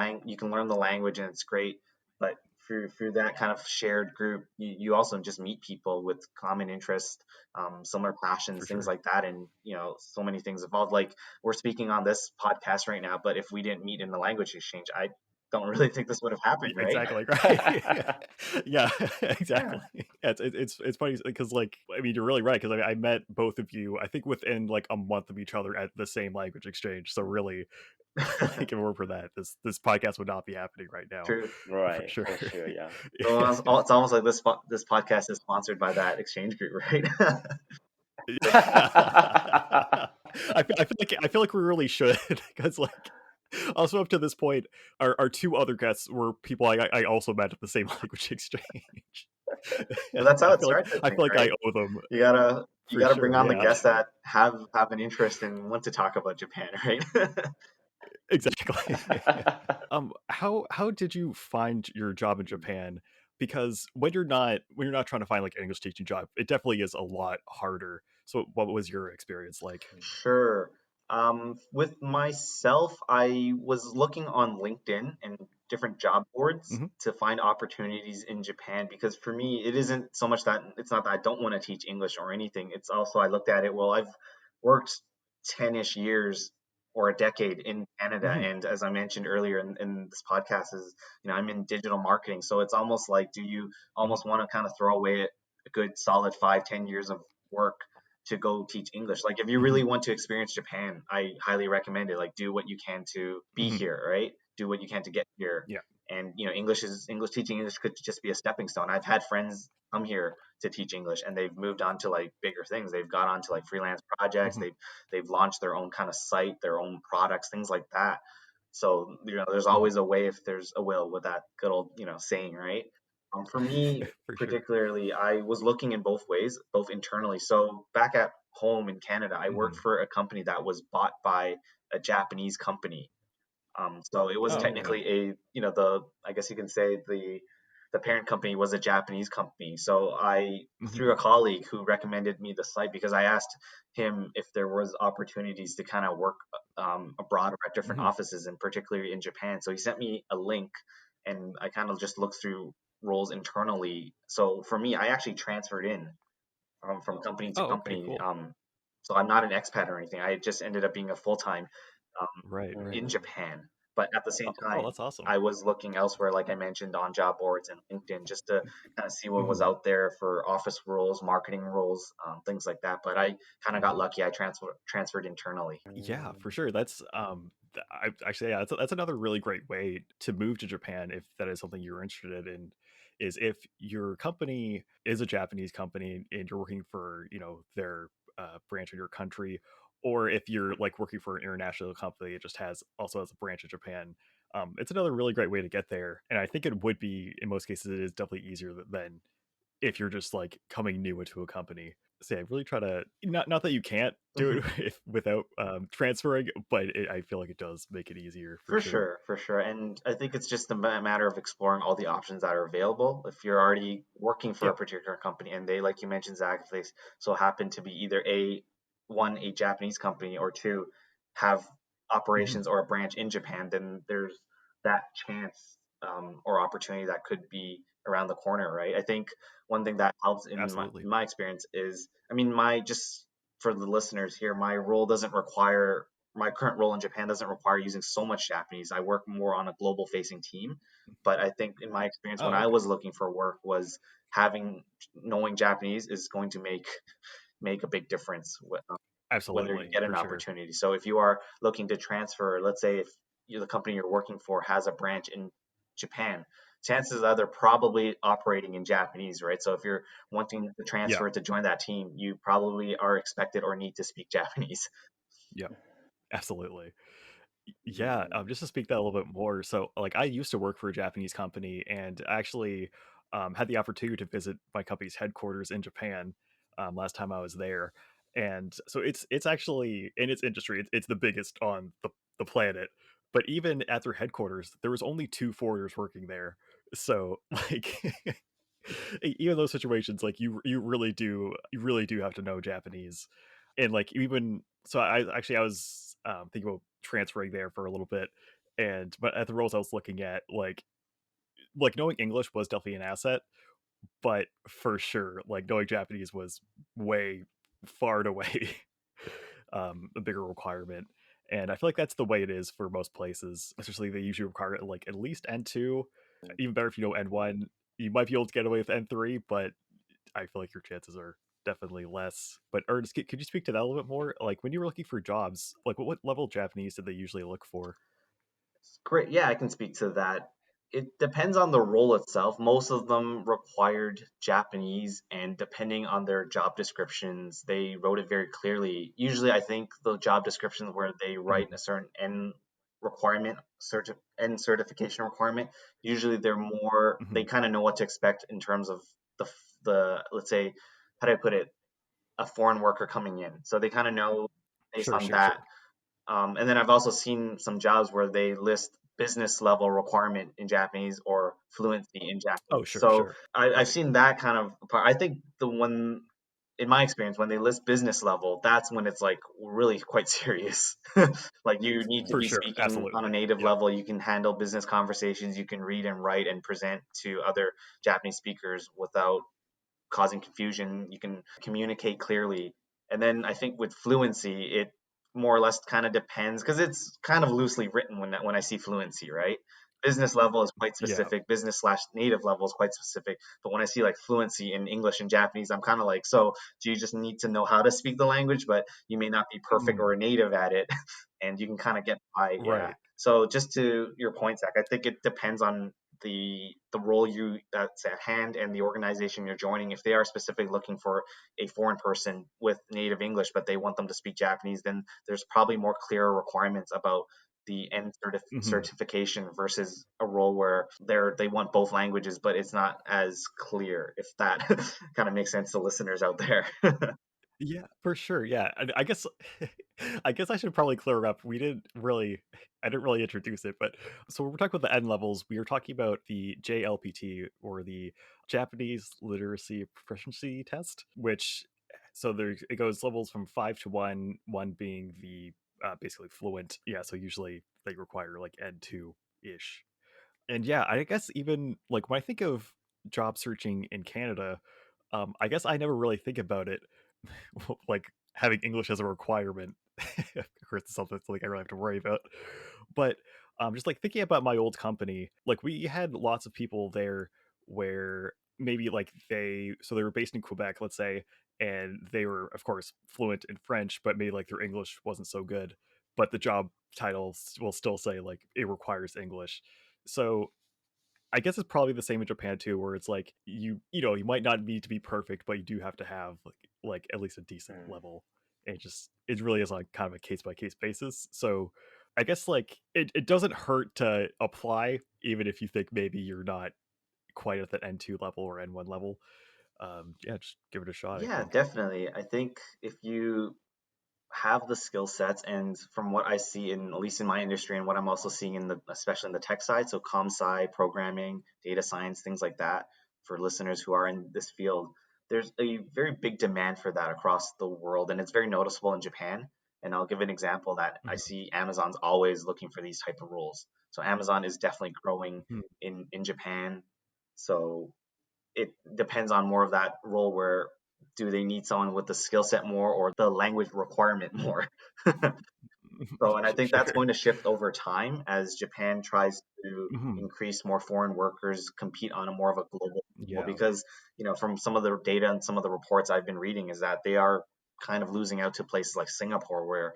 Speaker 3: the language and it's great. But through that kind of shared group, you also just meet people with common interests, similar passions,
Speaker 1: For
Speaker 3: things
Speaker 1: sure.
Speaker 3: like that, and so many things involved. Like we're speaking on this podcast right now, but if we didn't meet in the language exchange, I don't really think this would have happened, right?
Speaker 1: Exactly right. Yeah,
Speaker 3: Yeah.
Speaker 1: exactly. Yeah, it's funny because like I mean you're really right because I met both of you I think within like a month of each other at the same language exchange. So really, like if it were for that, this podcast would not be happening right now,
Speaker 3: True.
Speaker 1: for
Speaker 2: Right,
Speaker 1: sure.
Speaker 2: for sure, yeah.
Speaker 3: So it's almost like this podcast is sponsored by that exchange group, right?
Speaker 1: I feel like we really should because like also up to this point our two other guests were people I also met at the same language exchange.
Speaker 3: But that's how
Speaker 1: I
Speaker 3: it
Speaker 1: feel like
Speaker 3: starts, I
Speaker 1: I
Speaker 3: think,
Speaker 1: feel like I
Speaker 3: right?
Speaker 1: owe them
Speaker 3: You
Speaker 1: for
Speaker 3: gotta bring
Speaker 1: sure.
Speaker 3: on the
Speaker 1: Yeah.
Speaker 3: guests that have an interest and want to talk about Japan, right?
Speaker 1: Exactly. How did you find your job in Japan? Because when you're not trying to find like an English teaching job, it definitely is a lot harder. So what was your experience like?
Speaker 3: Sure. With myself, I was looking on LinkedIn and different job boards
Speaker 1: Hmm.
Speaker 3: to find opportunities in Japan because for me, it isn't so much that it's not that I don't want to teach English or anything. It's also I looked at it, well, I've worked 10-ish years or a decade in Canada.
Speaker 1: Hmm.
Speaker 3: And as I mentioned earlier in this podcast, is I'm in digital marketing. So it's almost like do you
Speaker 1: Hmm.
Speaker 3: almost want to kind of throw away a good solid 5-10 years of work to go teach English. Like if you
Speaker 1: Hmm.
Speaker 3: really want to experience Japan, I highly recommend it. Like do what you can to be
Speaker 1: Hmm.
Speaker 3: here, right? Do what you can to get here.
Speaker 1: Yeah.
Speaker 3: And English teaching English could just be a stepping stone. I've had friends come here to teach English and they've moved on to like bigger things. They've got onto like freelance projects.
Speaker 1: Hmm.
Speaker 3: They've launched their own kind of site, their own products, things like that. So there's
Speaker 1: Hmm.
Speaker 3: always a way if there's a will, with that good old saying, right? For me,
Speaker 1: For sure.
Speaker 3: particularly, I was looking in both ways, both internally. So back at home in Canada, I worked
Speaker 1: Hmm.
Speaker 3: for a company that was bought by a Japanese company. So it was
Speaker 1: Oh, okay.
Speaker 3: technically the I guess you can say the parent company was a Japanese company. So I
Speaker 1: Hmm.
Speaker 3: through a colleague who recommended me the site because I asked him if there was opportunities to kind of work abroad or at different
Speaker 1: Hmm.
Speaker 3: offices, and particularly in Japan. So he sent me a link, and I kind of just looked through roles internally. So for me, I actually transferred in from company to
Speaker 1: Oh, okay,
Speaker 3: company.
Speaker 1: cool.
Speaker 3: So I'm not an expat or anything. I just ended up being a full time
Speaker 1: Right, right.
Speaker 3: in
Speaker 2: Mm.
Speaker 3: Japan. But at the same
Speaker 1: Oh,
Speaker 3: time,
Speaker 1: that's awesome.
Speaker 3: I was looking elsewhere, like I mentioned, on job boards and LinkedIn, just to kind of see what was
Speaker 1: Hmm.
Speaker 3: out there for office roles, marketing roles, things like that. But I kind of got lucky. I transferred internally.
Speaker 1: Yeah,
Speaker 2: Mm.
Speaker 1: for sure. That's I actually, yeah, that's another really great way to move to Japan if that is something you're interested in. Is if your company is a Japanese company and you're working for their branch in your country, or if you're like working for an international company that just has a branch in Japan. It's another really great way to get there, and I think it would be in most cases it is definitely easier than if you're just like coming new into a company. So yeah, really try to not that you can't do
Speaker 3: Mhm.
Speaker 1: it without transferring, but I feel like it does make it easier for
Speaker 3: For
Speaker 1: sure.
Speaker 3: sure, for sure. And I think it's just a matter of exploring all the options that are available. If you're already working for a
Speaker 1: Yeah.
Speaker 3: particular company and they, like you mentioned, Zach, if they so happen to be either a Japanese company, or two, have
Speaker 1: Hmm.
Speaker 3: operations or a branch in Japan, then there's that chance or opportunity that could be around the corner, right? I think one thing that helps in my,
Speaker 1: Absolutely.
Speaker 3: in my experience is, I mean, my just for the listeners here, my current role in Japan doesn't require using so much Japanese. I work more on a global facing team. But I think in my experience when
Speaker 1: Oh,
Speaker 3: I
Speaker 1: okay.
Speaker 3: was looking for work was having knowing Japanese is going to make a big difference whether you
Speaker 1: Absolutely,
Speaker 3: get an
Speaker 1: for sure.
Speaker 3: opportunity. So if you are looking to transfer, let's say if the company you're working for has a branch in Japan, chances are they're probably operating in Japanese, right? So if you're wanting to
Speaker 1: Yeah.
Speaker 3: transfer to join that team, you probably are expected or need to speak Japanese.
Speaker 1: Yeah. Absolutely. Yeah, just to speak that a little bit more. So, like, I used to work for a Japanese company, and actually had the opportunity to visit my company's headquarters in Japan last time I was there. And so it's actually in its industry, it's the biggest on the planet. But even at their headquarters, there was only two foreigners working there. So, like, even those situations, like you really do have to know Japanese. And like even so, I was thinking about transferring there for a little bit, and but at the roles I was looking at, like knowing English was definitely an asset, but for sure, like knowing Japanese was way far and away a bigger requirement. And I feel like that's the way it is for most places. Especially they usually require like at least N2. Even better if you know N1. You might be able to get away with N3, but I feel like your chances are definitely less. But Ernest, could you speak to that a little bit more? Like when you were looking for jobs, like what level of Japanese did they usually look for?
Speaker 3: Great. Yeah, I can speak to that. It depends on the role itself. Most of them required Japanese, and depending on their job descriptions, they wrote it very clearly. Usually, I think the job descriptions where they write a
Speaker 1: Mhm.
Speaker 3: certain N requirement, N certification requirement, usually they're more, they
Speaker 1: Mhm.
Speaker 3: kind of know what to expect in terms of the, let's say, how do I put it, a foreign worker coming in. So they kind of know based
Speaker 1: Sure,
Speaker 3: on
Speaker 1: sure,
Speaker 3: that.
Speaker 1: sure.
Speaker 3: And then I've also seen some jobs where they list business level requirement in Japanese or fluency in
Speaker 1: Oh,
Speaker 3: Japanese.
Speaker 1: sure,
Speaker 3: So
Speaker 1: sure.
Speaker 3: I've
Speaker 1: Right.
Speaker 3: seen that kind of part. I think the one, in my experience, when they list business level, that's when it's like really quite serious. Like you need to
Speaker 1: For
Speaker 3: be
Speaker 1: sure.
Speaker 3: speaking on a
Speaker 1: Absolutely.
Speaker 3: native
Speaker 1: Yep.
Speaker 3: level. You can handle business conversations. You can read and write and present to other Japanese speakers without causing confusion. You can communicate clearly. And then I think with fluency, it more or less kind of depends because it's kind of loosely written when I see fluency, right? Business level is quite
Speaker 1: Yeah.
Speaker 3: specific. Business slash native level is quite specific. But when I see like fluency in English and Japanese, I'm kind of like, so do you just need to know how to speak the language, but you may not be perfect or
Speaker 1: Mm.
Speaker 3: a native at it, and you can kind of get by, yeah.
Speaker 1: Right.
Speaker 3: So just to your point, Zach, I think it depends on the role you that's at hand and the organization you're joining. If they are specifically looking for a foreign person with native English but they want them to speak Japanese, then there's probably more clear requirements about the
Speaker 1: Mhm.
Speaker 3: certification versus a role where they want both languages but it's not as clear, if that kind of makes sense to listeners out there.
Speaker 1: Yeah, for sure. Yeah, I guess I guess I should probably clear up. I didn't really introduce it, but so when we're talking about the N levels, we were talking about the JLPT or the Japanese Literacy Proficiency Test, which so there it goes levels from 5 to 1, one being the basically fluent. Yeah, so usually they require like N2 ish. And yeah, I guess even like when I think of job searching in Canada, I guess I never really think about it like having English as a requirement. Of course, it's something that's like I really have to worry about. But just like thinking about my old company, like we had lots of people there where maybe like they were based in Quebec, let's say, and they were of course fluent in French, but maybe like their English wasn't so good. But the job titles will still say like it requires English. So I guess it's probably the same in Japan too, where it's like you know you might not need to be perfect, but you do have to have like at least a decent
Speaker 2: Mm.
Speaker 1: level. And it really is on kind of a case by case basis. So I guess like it doesn't hurt to apply, even if you think maybe you're not quite at that N2 level or N1 level. Yeah, just give it a shot, I
Speaker 3: Yeah,
Speaker 1: think.
Speaker 3: definitely. I think if you have the skill sets, and from what I see in at least in my industry and what I'm also seeing in the especially in the tech side, so com sci, programming, data science, things like that, for listeners who are in this field, there's a very big demand for that across the world, and it's very noticeable in Japan. And I'll give an example that I
Speaker 1: Mhm.
Speaker 3: see Amazon's always looking for these type of roles. So Amazon is definitely growing
Speaker 1: Mhm.
Speaker 3: in Japan. So it depends on more of that role where do they need someone with the skill set more or the language requirement more. So, and I think that's
Speaker 1: Sure.
Speaker 3: going to shift over time as Japan tries to
Speaker 1: Mhm.
Speaker 3: increase more foreign workers, compete on a more of a global level.
Speaker 1: Yeah.
Speaker 3: Because, from some of the data and some of the reports I've been reading is that they are kind of losing out to places like Singapore where,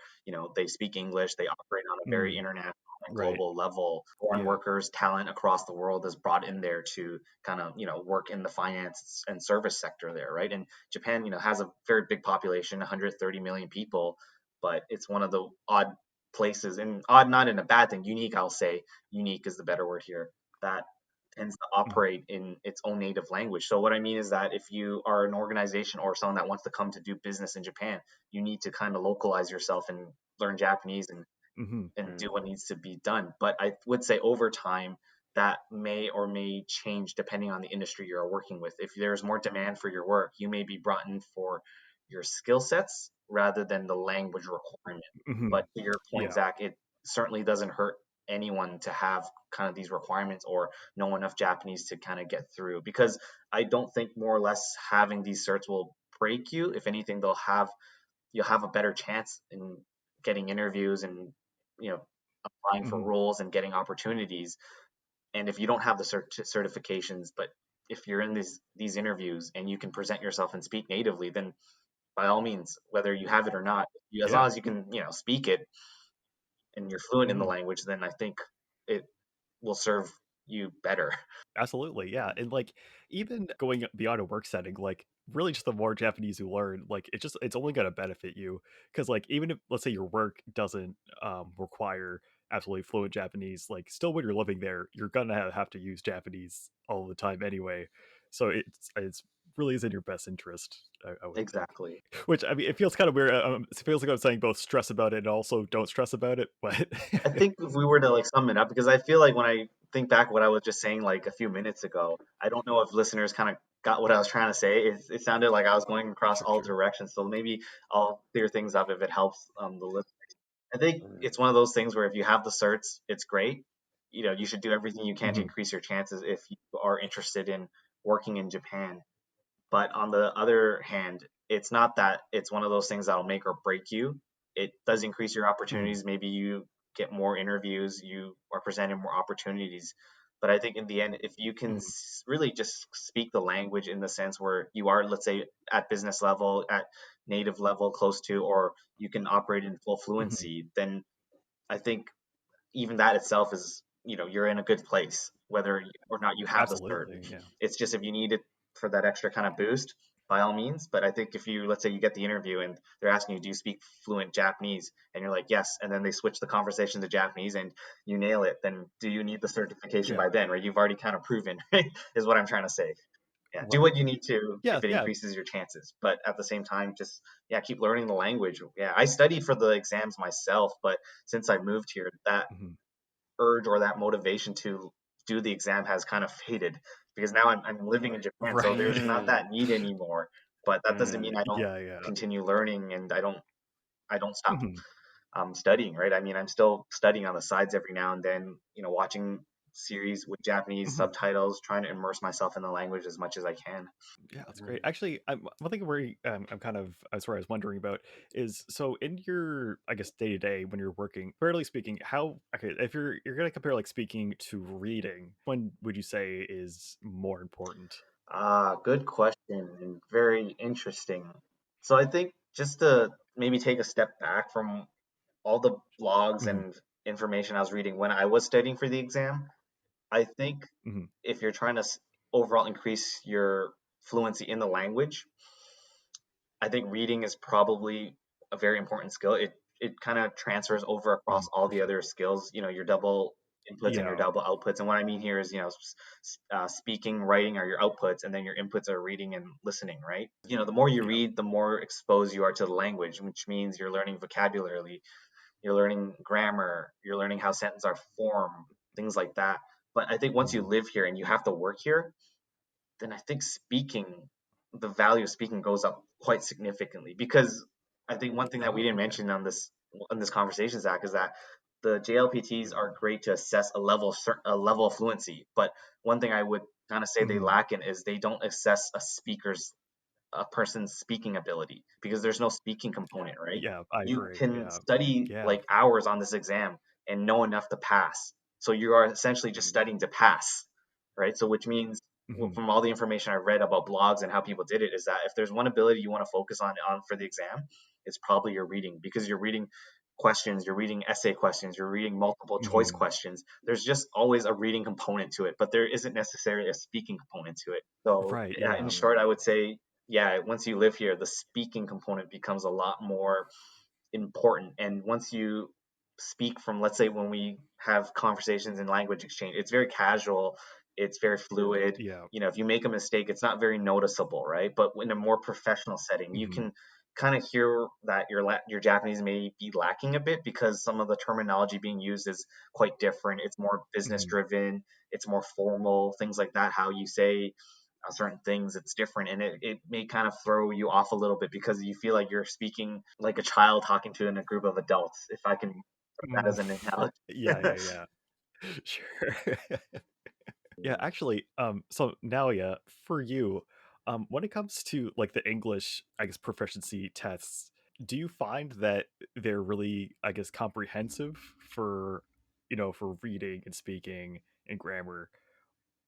Speaker 3: they speak English, they operate on a very
Speaker 1: Mm.
Speaker 3: international and
Speaker 1: Right.
Speaker 3: global level. Foreign
Speaker 1: Yeah.
Speaker 3: workers, talent across the world is brought in there to kind of, work in the finance and service sector there, right? And Japan, has a very big population, 130 million people, but it's one of the odd places, and odd not in a bad thing, unique, I'll say, unique is the better word here, that tends to
Speaker 1: Mhm.
Speaker 3: operate in its own native language. So what I mean is that if you are an organization or someone that wants to come to do business in Japan, you need to kind of localize yourself and learn Japanese
Speaker 1: Mhm.
Speaker 3: and
Speaker 2: Mm.
Speaker 3: do what needs to be done. But I would say over time, that may or may change depending on the industry you're working with. If there's more demand for your work, you may be brought in for your skill sets rather than the language requirement.
Speaker 1: Mhm.
Speaker 3: But to your point,
Speaker 1: Yeah.
Speaker 3: Zach, it certainly doesn't hurt anyone to have kind of these requirements or know enough Japanese to kind of get through, because I don't think more or less having these certs will break you. If anything, you'll have a better chance in getting interviews and you know applying for
Speaker 1: Mhm.
Speaker 3: roles and getting opportunities. And if you don't have the certifications, but if you're in these interviews and you can present yourself and speak natively, then by all means, whether you have it or not, as long
Speaker 1: Yeah.
Speaker 3: as you can speak it and you're fluent in the
Speaker 1: Mhm.
Speaker 3: language, then I think it will serve you better.
Speaker 1: Absolutely, yeah, and, like, even going beyond a work setting, like, really just the more Japanese you learn, like, it's only gonna benefit you. Because like, even if, let's say, your work doesn't, require absolutely fluent Japanese, like, still when you're living there, you're gonna have to use Japanese all the time anyway, so it's really is in your best interest, I would think.
Speaker 3: Exactly.
Speaker 1: Which, I mean, it feels kinda weird, it feels like I'm saying both stress about it and also don't stress about it, but
Speaker 3: I think if we were to like sum it up, because I feel like when I think back what I was just saying like a few minutes ago, I don't know if listeners kind of got what I was trying to say. It sounded like I was going across
Speaker 1: Sure,
Speaker 3: all
Speaker 1: sure.
Speaker 3: directions. So maybe I'll clear things up if it helps the listeners. I think
Speaker 2: Mm.
Speaker 3: it's one of those things where if you have the certs, it's great. You should do everything you can to
Speaker 1: Mhm.
Speaker 3: increase your chances if you are interested in working in Japan. But on the other hand, it's not that it's one of those things that'll make or break you. It does increase your
Speaker 1: Mhm.
Speaker 3: opportunities. Maybe you get more interviews, you are presented more opportunities. But I think in the end, if you can
Speaker 1: Mhm.
Speaker 3: really just speak the language in the sense where you are, let's say, at business level, at native level, close to, or you can operate in full
Speaker 1: Mhm.
Speaker 3: fluency, then I think even that itself is, you're in a good place, whether or not you have the cert.
Speaker 1: Absolutely, yeah.
Speaker 3: It's just if you need it for that extra kind of boost, by all means. But I think if you, let's say you get the interview and they're asking you, do you speak fluent Japanese? And you're like, yes. And then they switch the conversation to Japanese and you nail it. Then do you need the certification
Speaker 1: Yeah.
Speaker 3: by then? Right? You've already kind of proven, right? Is what I'm trying to say. Yeah. Do
Speaker 1: Right.
Speaker 3: what you need to
Speaker 1: Yeah,
Speaker 3: if it
Speaker 1: yeah.
Speaker 3: increases your chances. But at the same time, just, yeah, keep learning the language. Yeah. I studied for the exams myself, but since I moved here, that
Speaker 1: Mhm.
Speaker 3: urge or that motivation to do the exam has kind of faded, because now I'm living in Japan, so
Speaker 1: Right.
Speaker 3: there's not
Speaker 2: Mm.
Speaker 3: that need anymore. But that doesn't
Speaker 2: Mm.
Speaker 3: mean I don't
Speaker 1: Yeah, yeah.
Speaker 3: continue learning and I don't stop
Speaker 1: Mhm.
Speaker 3: studying, right? I mean, I'm still studying on the sides every now and then, watching series with Japanese
Speaker 1: Mhm.
Speaker 3: subtitles, trying to immerse myself in the language as much as I can.
Speaker 1: Yeah, that's great.
Speaker 2: Mm.
Speaker 1: Actually, one thing where I'm kind of that's where I was wondering about is, so in your, I guess, day to day when you're working, fairly speaking, how, okay, if you're gonna compare like speaking to reading, when would you say is more important?
Speaker 3: Good question and very interesting. So I think just to maybe take a step back from all the blogs
Speaker 1: Hmm.
Speaker 3: and information I was reading when I was studying for the exam, I think
Speaker 1: Hmm.
Speaker 3: if you're trying to overall increase your fluency in the language, I think reading is probably a very important skill. It kind of transfers over across all
Speaker 1: For
Speaker 3: the
Speaker 1: sure.
Speaker 3: other skills, your double inputs and your
Speaker 1: Yeah.
Speaker 3: double outputs. And what I mean here is, speaking, writing are your outputs, and then your inputs are reading and listening, right? The more you
Speaker 1: Yeah.
Speaker 3: read, the more exposed you are to the language, which means you're learning vocabulary, you're learning grammar, you're learning how sentences are formed, things like that. But I think once you live here and you have to work here, then I think the value of speaking goes up quite significantly. Because I think one thing that we
Speaker 1: Oh,
Speaker 3: didn't
Speaker 1: okay.
Speaker 3: mention on this conversation, Zach, is that the JLPTs are great to assess a level of fluency. But one thing I would kind of say they
Speaker 1: Hmm.
Speaker 3: lack in is they don't assess a person's speaking ability, because there's no speaking component, right?
Speaker 1: Yeah, I
Speaker 3: You
Speaker 1: agree.
Speaker 3: can
Speaker 1: Yeah.
Speaker 3: study
Speaker 1: Yeah.
Speaker 3: like hours on this exam and know enough to pass. So you are essentially just
Speaker 2: Mm.
Speaker 3: studying to pass, right? So which means,
Speaker 1: Hmm.
Speaker 3: from all the information I've read about blogs and how people did it, is that if there's one ability you want to focus on for the exam, it's probably your reading, because you're reading questions, you're reading essay questions, you're reading multiple choice questions. There's just always a reading component to it, but there isn't necessarily a speaking component to it. So
Speaker 1: Right.
Speaker 3: yeah, in short, I would say, yeah, once you live here, the speaking component becomes a lot more important. And once you speak from, let's say, when we have conversations in language exchange, it's very casual, it's very fluid.
Speaker 1: Yeah.
Speaker 3: If you make a mistake, it's not very noticeable, right? But in a more professional setting, you can kind of hear that your Japanese may be lacking a bit because some of the terminology being used is quite different. It's more business driven, it's more formal, things like that. How you say certain things, it's different, and it may kind of throw you off a little bit because you feel like you're speaking like a child talking to in a group of adults, if I can put that as an analogy.
Speaker 1: Yeah. Sure. Yeah, actually, so now, yeah, for you, when it comes to like the English, I guess, proficiency tests, do you find that they're really, I guess, comprehensive for, for reading and speaking and grammar,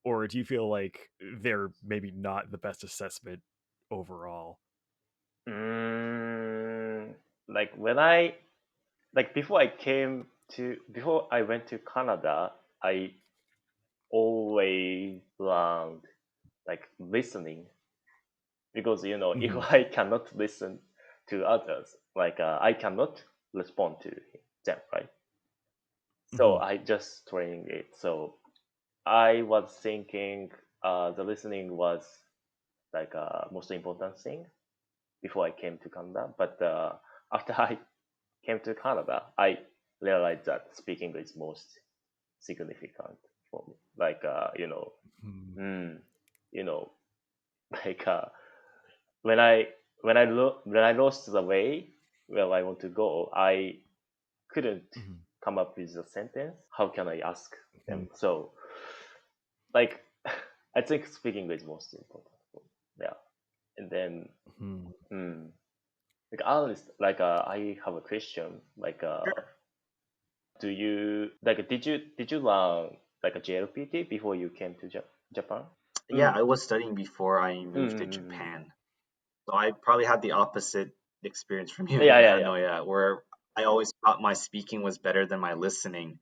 Speaker 1: or do you feel like they're maybe not the best assessment overall?
Speaker 2: Mm, like before I went to Canada, I always learned like listening because if I cannot listen to others, like I cannot respond to them, right? So I just trained it. So I was thinking the listening was like most important thing before I came to Canada. But after I came to Canada, I realized that speaking is most significant for me. Like you know, like when I when I lost the way where I want to go, I couldn't come up with a sentence. How can I ask them? So like I think speaking is most important. Yeah, and then like honest, like I have a question. Like do you like did you learn like a JLPT before you came to Japan?
Speaker 3: Yeah, I was studying before I moved to Japan. So I probably had the opposite experience from you.
Speaker 2: Yeah.
Speaker 3: No, yeah, where I always thought my speaking was better than my listening.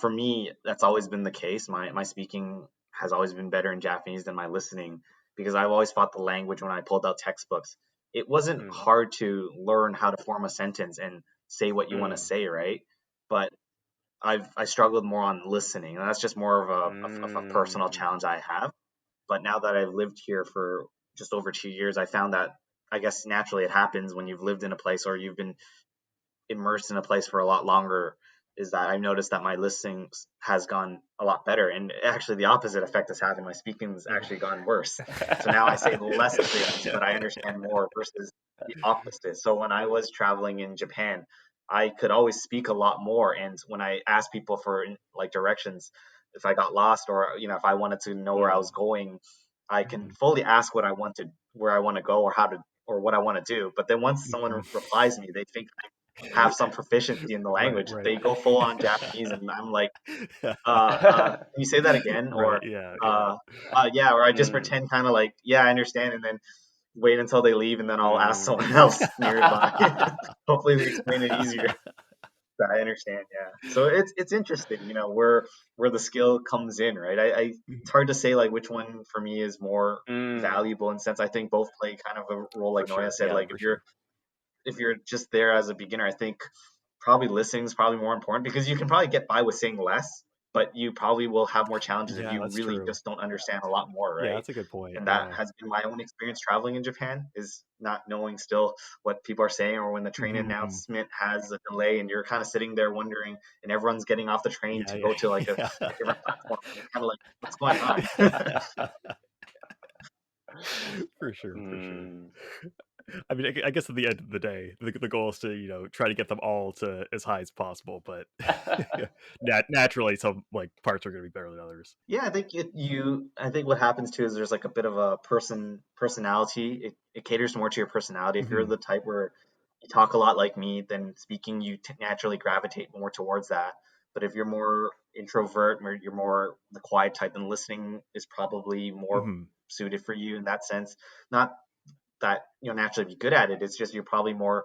Speaker 3: For me, that's always been the case. My speaking has always been better in Japanese than my listening because I've always thought the language when I pulled out textbooks. It wasn't hard to learn how to form a sentence and say what you want to say, right? But I struggled more on listening, and that's just more of a personal challenge I have. But now that I've lived here for just over 2 years, I found that I guess naturally it happens when you've lived in a place or you've been immersed in a place for a lot longer, is that I've noticed that my listening has gone a lot better. And actually the opposite effect is having. My speaking's actually gone worse. So now I say less things, but I understand more versus the opposite. So when I was traveling in Japan, I could always speak a lot more. And when I asked people for like directions, if I got lost or, if I wanted to know where I was going, I can fully ask what I wanted, where I want to go or how to, or what I want to do. But then once someone replies me, they think have some proficiency in the language.
Speaker 1: Right.
Speaker 3: They go full on Japanese, and I'm like, can you say that again? Or
Speaker 1: Right. Yeah.
Speaker 3: yeah, or I just pretend kind of like, yeah, I understand, and then wait until they leave, and then I'll ask someone else nearby. Hopefully, they explain it easier. But I understand, yeah. So it's interesting, where the skill comes in, right? It's hard to say like which one for me is more valuable in sense. I think both play kind of a role, like
Speaker 1: For
Speaker 3: Noya
Speaker 1: sure.
Speaker 3: said.
Speaker 1: Yeah,
Speaker 3: Like
Speaker 1: for
Speaker 3: if you're just there as a beginner, I think probably listening is probably more important because you can probably get by with saying less, but you probably will have more challenges if
Speaker 1: Yeah,
Speaker 3: you
Speaker 1: that's
Speaker 3: really
Speaker 1: true.
Speaker 3: just don't understand a lot more,
Speaker 1: Yeah,
Speaker 3: right?
Speaker 1: that's a good point.
Speaker 3: And that
Speaker 1: Yeah.
Speaker 3: has been my own experience traveling in Japan, is not knowing still what people are saying, or when the train announcement has a delay and you're kind of sitting there wondering, and everyone's getting off the train to go to like a different platform. And you're kind of like, what's going on?
Speaker 1: For sure. I mean, I guess at the end of the day, the goal is to try to get them all to as high as possible, but naturally some like parts are going to be better than others.
Speaker 3: Yeah, I think I think what happens too is there's like a bit of a personality. It caters more to your personality. If you're the type where you talk a lot like me, then speaking you naturally gravitate more towards that. But if you're more introvert, or you're more the quiet type, then listening is probably more suited for you in that sense. Not that you'll naturally be good at it. It's just you're probably more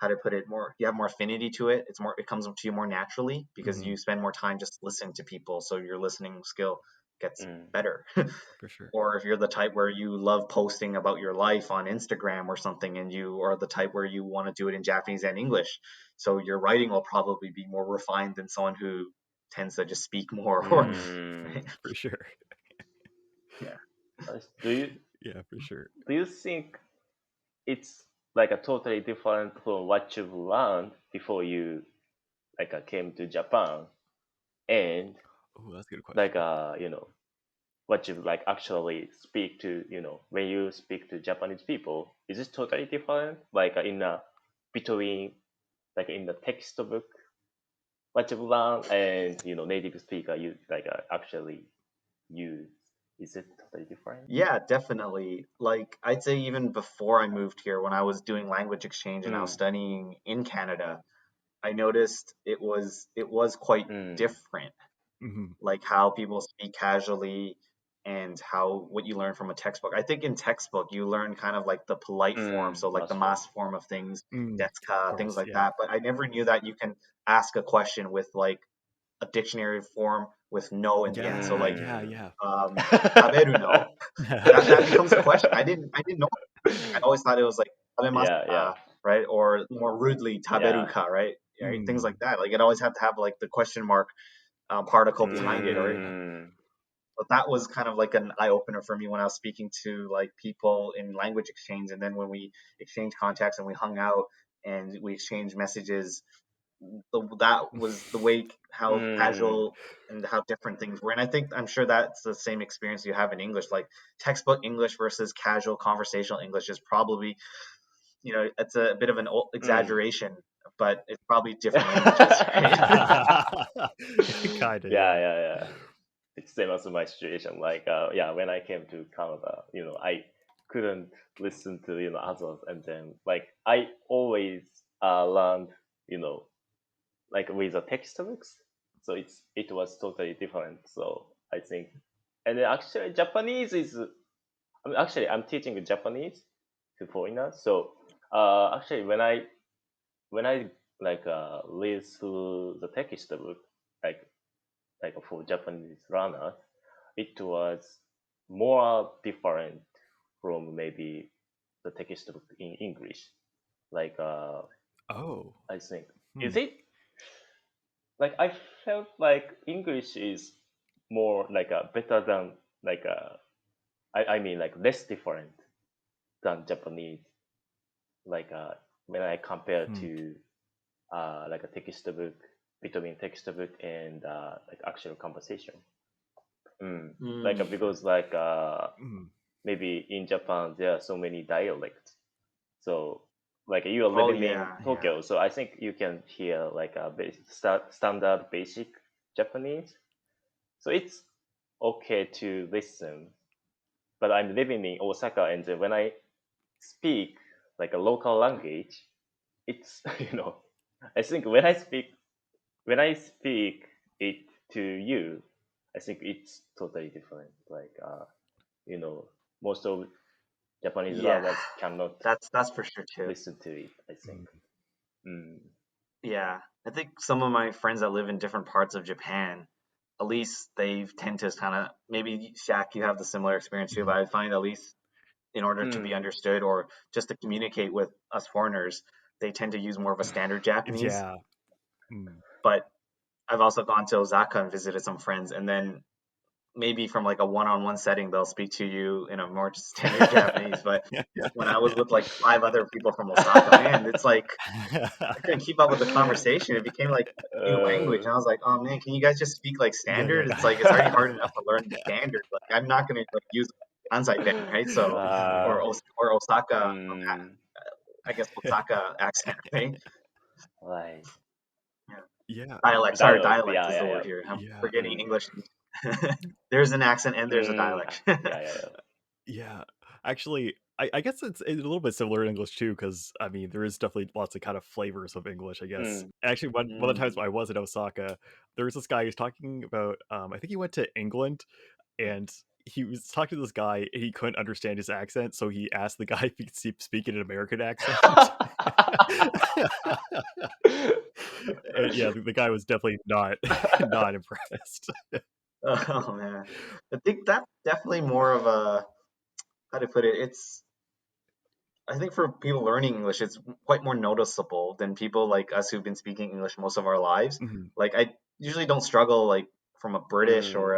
Speaker 3: how to put it, more, you have more affinity to it. It comes to you more naturally because you spend more time just listening to people, so your listening skill gets better.
Speaker 1: For sure.
Speaker 3: Or if you're the type where you love posting about your life on Instagram or something, and you are the type where you want to do it in Japanese and English, so your writing will probably be more refined than someone who tends to just speak more.
Speaker 2: Mm.
Speaker 1: For sure.
Speaker 3: Yeah.
Speaker 1: Yeah, for sure.
Speaker 2: Do you think it's like a totally different from what you've learned before you like came to Japan, and
Speaker 1: Oh, that's a good question.
Speaker 2: like what you like actually speak to, when you speak to Japanese people, is it totally different, like between like in the textbook what you've learned and native speaker you like actually use? Is it totally different?
Speaker 3: Yeah, definitely. Like, I'd say even before I moved here, when I was doing language exchange and I was studying in Canada, I noticed it was quite different. Like how people speak casually and what you learn from a textbook. I think in textbook you learn kind of like the polite form, so like the
Speaker 2: That's
Speaker 3: mass form of things,
Speaker 1: Of
Speaker 3: detsuka, things
Speaker 1: course,
Speaker 3: like
Speaker 1: yeah.
Speaker 3: that. But I never knew that you can ask a question with like a dictionary form with no in the end. So like
Speaker 1: yeah.
Speaker 3: taberu no, that becomes a question. I didn't know. I always thought it was like tabemasu
Speaker 2: yeah,
Speaker 3: ka, right? Or more rudely taberu ka, right? Right? Things like that. Like it always had to have like the question mark particle behind it, or but that was kind of like an eye opener for me when I was speaking to like people in language exchange, and then when we exchanged contacts and we hung out and we exchanged messages, that was the way how casual and how different things were. And I'm sure that's the same experience you have in English. Like textbook English versus casual conversational English is probably, it's a bit of an exaggeration, but it's probably different languages, right?
Speaker 1: Kind of,
Speaker 2: yeah. It's same as my situation. Like when I came to Canada, I couldn't listen to others, and then like I always learned like with the textbooks, so it was totally different. So I think, and then actually Japanese is actually I'm teaching Japanese to foreigners. So actually when I like read through the textbook, like for Japanese learners, it was more different from maybe the textbook in English. Like
Speaker 1: Oh.
Speaker 2: I think is it like I felt like English is more like better than like I mean like less different than Japanese. Like when I compare to like a textbook, between textbook and like actual conversation. Like because like maybe in Japan there are so many dialects, so like you are living in Tokyo, so I think you can hear like a standard basic Japanese, so it's okay to listen. But I'm living in Osaka, and then when I speak like a local language, it's I think when I speak it to you, I think it's totally different. Like most of Japanese learners cannot
Speaker 3: that's for sure too.
Speaker 2: listen to it, I think.
Speaker 3: Yeah, I think some of my friends that live in different parts of Japan, at least they tend to kind of, maybe Shaq, you have the similar experience too, but I find at least in order to be understood or just to communicate with us foreigners, they tend to use more of a standard Japanese.
Speaker 1: Yeah.
Speaker 3: But I've also gone to Osaka and visited some friends, and then maybe from like a one-on-one setting, they'll speak to you in a more standard Japanese. But when I was with like 5 other people from Osaka, man, it's like I couldn't keep up with the conversation. It became like new language, and I was like, oh man, can you guys just speak like standard? It's like it's already hard enough to learn the standard. Like I'm not gonna like use Ansai Ben, right? So or Osaka, I guess Osaka accent, right?
Speaker 2: Right.
Speaker 1: Yeah.
Speaker 3: Dialect. Sorry, dialect
Speaker 2: Yeah,
Speaker 3: is the
Speaker 2: yeah,
Speaker 3: word here. I'm
Speaker 1: Yeah.
Speaker 3: forgetting English. There's an accent and there's a dialect.
Speaker 1: Yeah. Actually, I guess it's a little bit similar in English too, because I mean there is definitely lots of kind of flavors of English, I guess. Actually, one of the times I was in Osaka, there was this guy who's talking about I think he went to England, and he was talking to this guy and he couldn't understand his accent, so he asked the guy if he could speak in an American accent. And yeah, the guy was definitely not impressed.
Speaker 3: Oh man, I think that's definitely more of a, how to put it. I think for people learning English, it's quite more noticeable than people like us who've been speaking English most of our lives.
Speaker 1: Mhm.
Speaker 3: Like I usually don't struggle like from a British or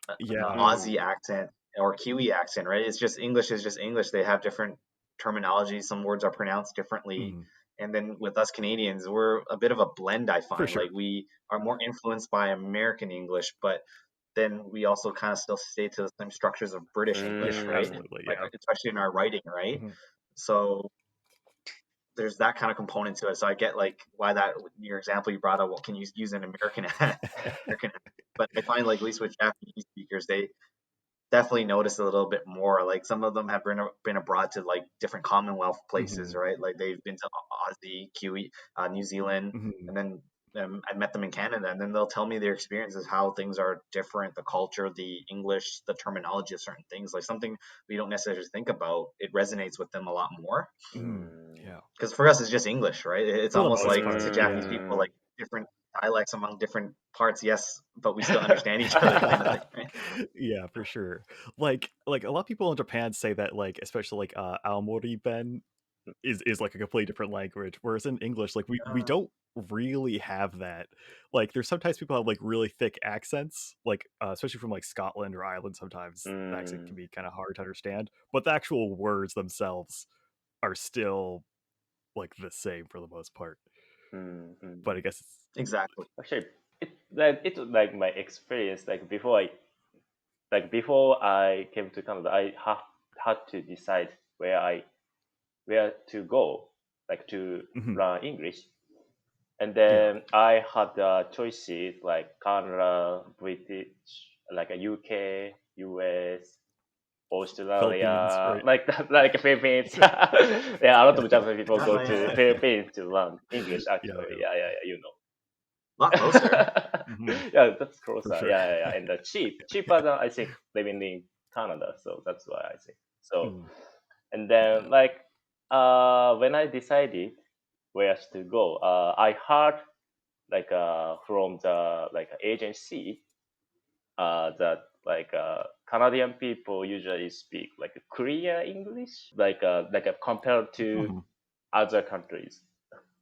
Speaker 3: an
Speaker 1: Yeah.
Speaker 3: Aussie accent or Kiwi accent, right? It's just English is just English. They have different terminology. Some words are pronounced differently.
Speaker 1: Mhm.
Speaker 3: And then with us Canadians, we're a bit of a blend, I
Speaker 1: For
Speaker 3: find.
Speaker 1: sure.
Speaker 3: Like we are more influenced by American English, but then we also kind of still stay to the same structures of British English,
Speaker 1: Yeah,
Speaker 3: right?
Speaker 1: absolutely.
Speaker 3: Like
Speaker 1: Yeah.
Speaker 3: especially in our writing, right?
Speaker 1: Mhm.
Speaker 3: So there's that kind of component to it. So I get like why that your example you brought up. Well, can you use an American American? But I find like at least with Japanese speakers, they definitely notice a little bit more. Like some of them have been abroad to like different Commonwealth places,
Speaker 1: Mhm.
Speaker 3: right? Like they've been to Aussie, Kiwi, New Zealand,
Speaker 1: Mhm.
Speaker 3: and then I met them in Canada, and then they'll tell me their experiences, how things are different, the culture, the English, the terminology of certain things, like something we don't necessarily think about. It resonates with them a lot more
Speaker 1: Mhm. Yeah.
Speaker 3: because for us, it's just English, right? It's
Speaker 1: For the
Speaker 3: almost
Speaker 1: most
Speaker 3: like
Speaker 1: part,
Speaker 3: to Japanese
Speaker 1: yeah.
Speaker 3: people, like different dialects among different parts, yes, but we still understand each other, kind of thing, right?
Speaker 1: Yeah, for sure. Like a lot of people in Japan say that like especially like Aomori Ben is like a completely different language, whereas in English like we
Speaker 3: Uh,
Speaker 1: don't really have that. Like there's sometimes people have like really thick accents, like especially from like Scotland or Ireland. Sometimes the accent can be kind of hard to understand, but the actual words themselves are still like the same for the most part. But I guess it's
Speaker 3: exactly.
Speaker 2: Actually, it was like my experience. Before I came to Canada, I had to decide where to go, like to
Speaker 1: Mhm.
Speaker 2: learn English. And
Speaker 1: Yeah,
Speaker 2: then I had choices like Canada, British, like a UK, US,
Speaker 1: Philippines,
Speaker 2: Australia,
Speaker 1: right?
Speaker 2: like that, like Philippines. Yeah, a lot of Japanese people go
Speaker 3: Oh
Speaker 2: to
Speaker 3: yeah,
Speaker 2: Philippines to learn English.
Speaker 1: Yeah,
Speaker 2: Actually,
Speaker 1: yeah.
Speaker 2: yeah, you know.
Speaker 3: a lot closer.
Speaker 1: Mhm.
Speaker 2: Yeah, that's
Speaker 1: For
Speaker 2: closer.
Speaker 1: sure.
Speaker 2: Yeah, and cheaper than I think living in Canada. So that's why I think so.
Speaker 1: Mm.
Speaker 2: And then
Speaker 1: Yeah.
Speaker 2: when I decided where to go, I heard from the agency that Canadian people usually speak like a Korean English, compared to
Speaker 1: Mhm.
Speaker 2: other countries.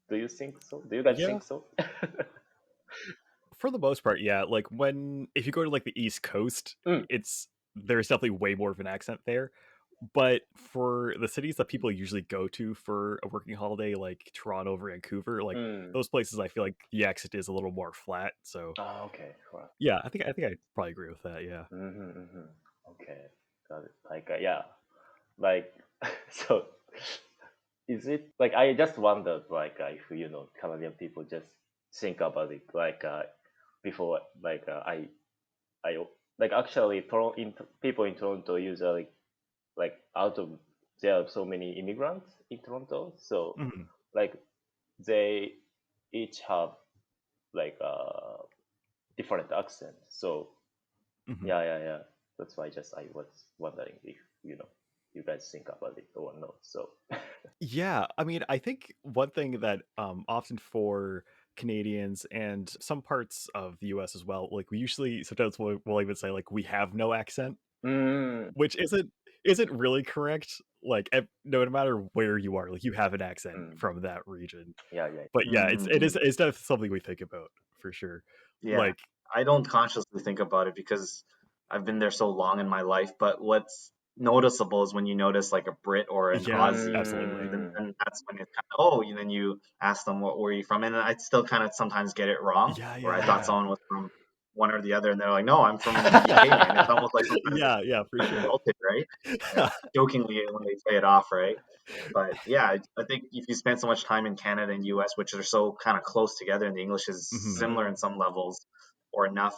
Speaker 2: Do you think so? Do you guys
Speaker 1: Yeah,
Speaker 2: think so?
Speaker 1: for the most part, yeah. Like if you go to like the East Coast,
Speaker 2: Mm,
Speaker 1: there's definitely way more of an accent there. But for the cities that people usually go to for a working holiday, like Toronto, Vancouver, like
Speaker 2: mm.
Speaker 1: those places, I feel like the accent is a little more flat. So
Speaker 2: Ah, okay, right.
Speaker 1: yeah, I think I'd probably agree with that. Yeah.
Speaker 2: Okay, got it. Yeah, like so. Is it like I just wondered if Canadian people just think about it before I actually people in Toronto usually out of there are so many immigrants in Toronto, so
Speaker 1: Mhm.
Speaker 2: like they each have like different accents. So
Speaker 1: Mhm.
Speaker 2: yeah. That's why just I was wondering if you guys think about it or not. So
Speaker 1: Yeah, I mean, I think one thing that often for Canadians and some parts of the US as well, like we usually sometimes we'll even say like we have no accent,
Speaker 2: mm,
Speaker 1: which isn't really correct. Like no matter where you are, like you have an accent
Speaker 2: mm,
Speaker 1: from that region.
Speaker 2: yeah.
Speaker 1: But yeah,
Speaker 3: Mm-hmm.
Speaker 1: it's definitely something we think about for sure.
Speaker 3: Yeah,
Speaker 1: Like
Speaker 3: I don't consciously think about it because I've been there so long in my life. But what's noticeable is when you notice like a Brit or an
Speaker 1: yeah,
Speaker 3: Aussie,
Speaker 1: absolutely.
Speaker 2: Mm,
Speaker 3: then that's when it's kind of then you ask them what were you from, and I still kind of sometimes get it wrong, where I thought
Speaker 1: Yeah.
Speaker 3: someone was from one or the other, and they're like, no, I'm from the UK, man. It's almost like some kind of
Speaker 1: Yeah, for sure.
Speaker 3: insulted, right? Jokingly when they play it off, right? But yeah, I think if you spend so much time in Canada and US, which are so kind of close together, and the English is
Speaker 1: Mhm.
Speaker 3: similar in some levels or enough,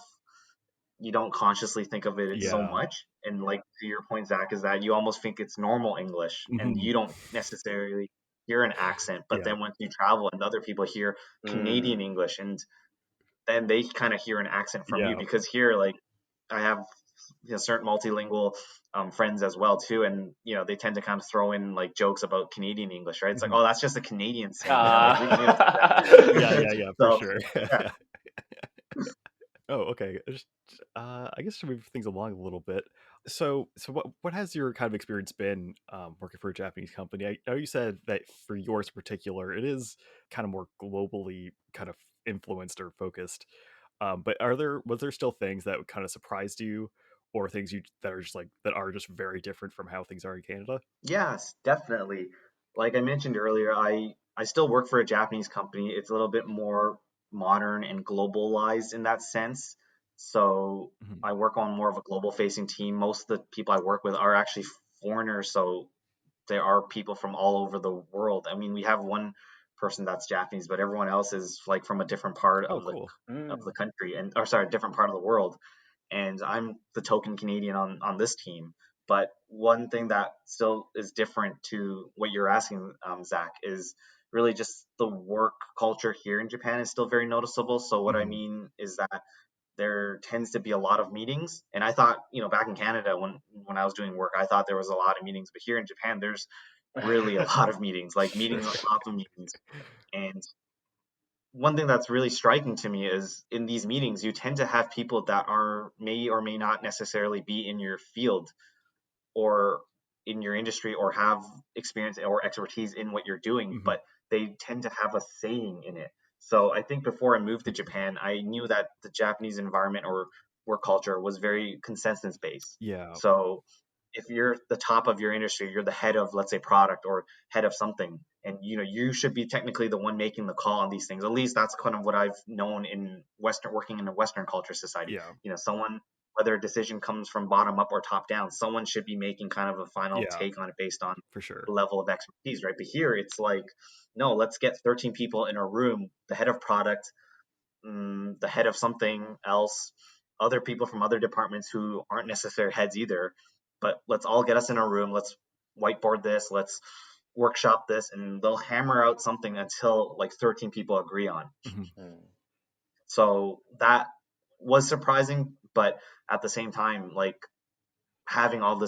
Speaker 3: you don't consciously think of it so
Speaker 1: Yeah.
Speaker 3: much. And like to your point, Zach, is that you almost think it's normal English, and
Speaker 1: Mhm.
Speaker 3: you don't necessarily hear an accent. But
Speaker 1: Yeah.
Speaker 3: then once you travel and other people hear Canadian
Speaker 2: mm,
Speaker 3: English, and then they kind of hear an accent from you
Speaker 1: Yeah.
Speaker 3: because here, like I have certain multilingual friends as well too, and they tend to kind of throw in like jokes about Canadian English, right? It's like, oh, that's just a Canadian saying, like we don't do that.
Speaker 1: Yeah, for
Speaker 3: So
Speaker 1: sure.
Speaker 3: yeah,
Speaker 1: Oh, okay. I guess to move things along a little bit. So what has your kind of experience been working for a Japanese company? I know you said that for yours in particular, it is kind of more globally kind of influenced or focused. But was there still things that kind of surprised you, or things that are just very different from how things are in Canada?
Speaker 3: yes, definitely. Like I mentioned earlier, I still work for a Japanese company. It's a little bit more modern and globalized in that sense. So
Speaker 1: Mhm.
Speaker 3: I work on more of a global facing team. Most of the people I work with are actually foreigners, so there are people from all over the world. I mean, we have one person that's Japanese, but everyone else is like from a different part
Speaker 1: Oh,
Speaker 3: of the
Speaker 1: cool.
Speaker 3: country, and or sorry, different part of the world. And I'm the token Canadian on this team. But one thing that still is different to what you're asking, Zach, is really just the work culture here in Japan is still very noticeable. So what I
Speaker 1: Mhm.
Speaker 3: mean is that there tends to be a lot of meetings. And I thought, back in Canada when I was doing work, I thought there was a lot of meetings, but here in Japan, there's really a lot of meetings, like meetings on top of meetings. And one thing that's really striking to me is in these meetings, you tend to have people that may or may not necessarily be in your field or in your industry or have experience or expertise in what you're doing,
Speaker 1: Mhm.
Speaker 3: but they tend to have a saying in it. So I think before I moved to Japan, I knew that the Japanese environment or work culture was very consensus based.
Speaker 1: Yeah.
Speaker 3: So if you're the top of your industry, you're the head of, let's say, product or head of something, and you should be technically the one making the call on these things. At least that's kind of what I've known in working in a Western culture society.
Speaker 1: Yeah.
Speaker 3: Someone, whether a decision comes from bottom up or top down, someone should be making kind of a final
Speaker 1: Yeah,
Speaker 3: take on it based on
Speaker 1: for sure.
Speaker 3: the level of expertise, right? But here it's like, no, let's get 13 people in a room, the head of product, the head of something else, other people from other departments who aren't necessarily heads either, but let's all get us in a room, let's whiteboard this, let's workshop this, and they'll hammer out something until like 13 people agree on.
Speaker 1: Mhm.
Speaker 3: So that was surprising, but at the same time, like having all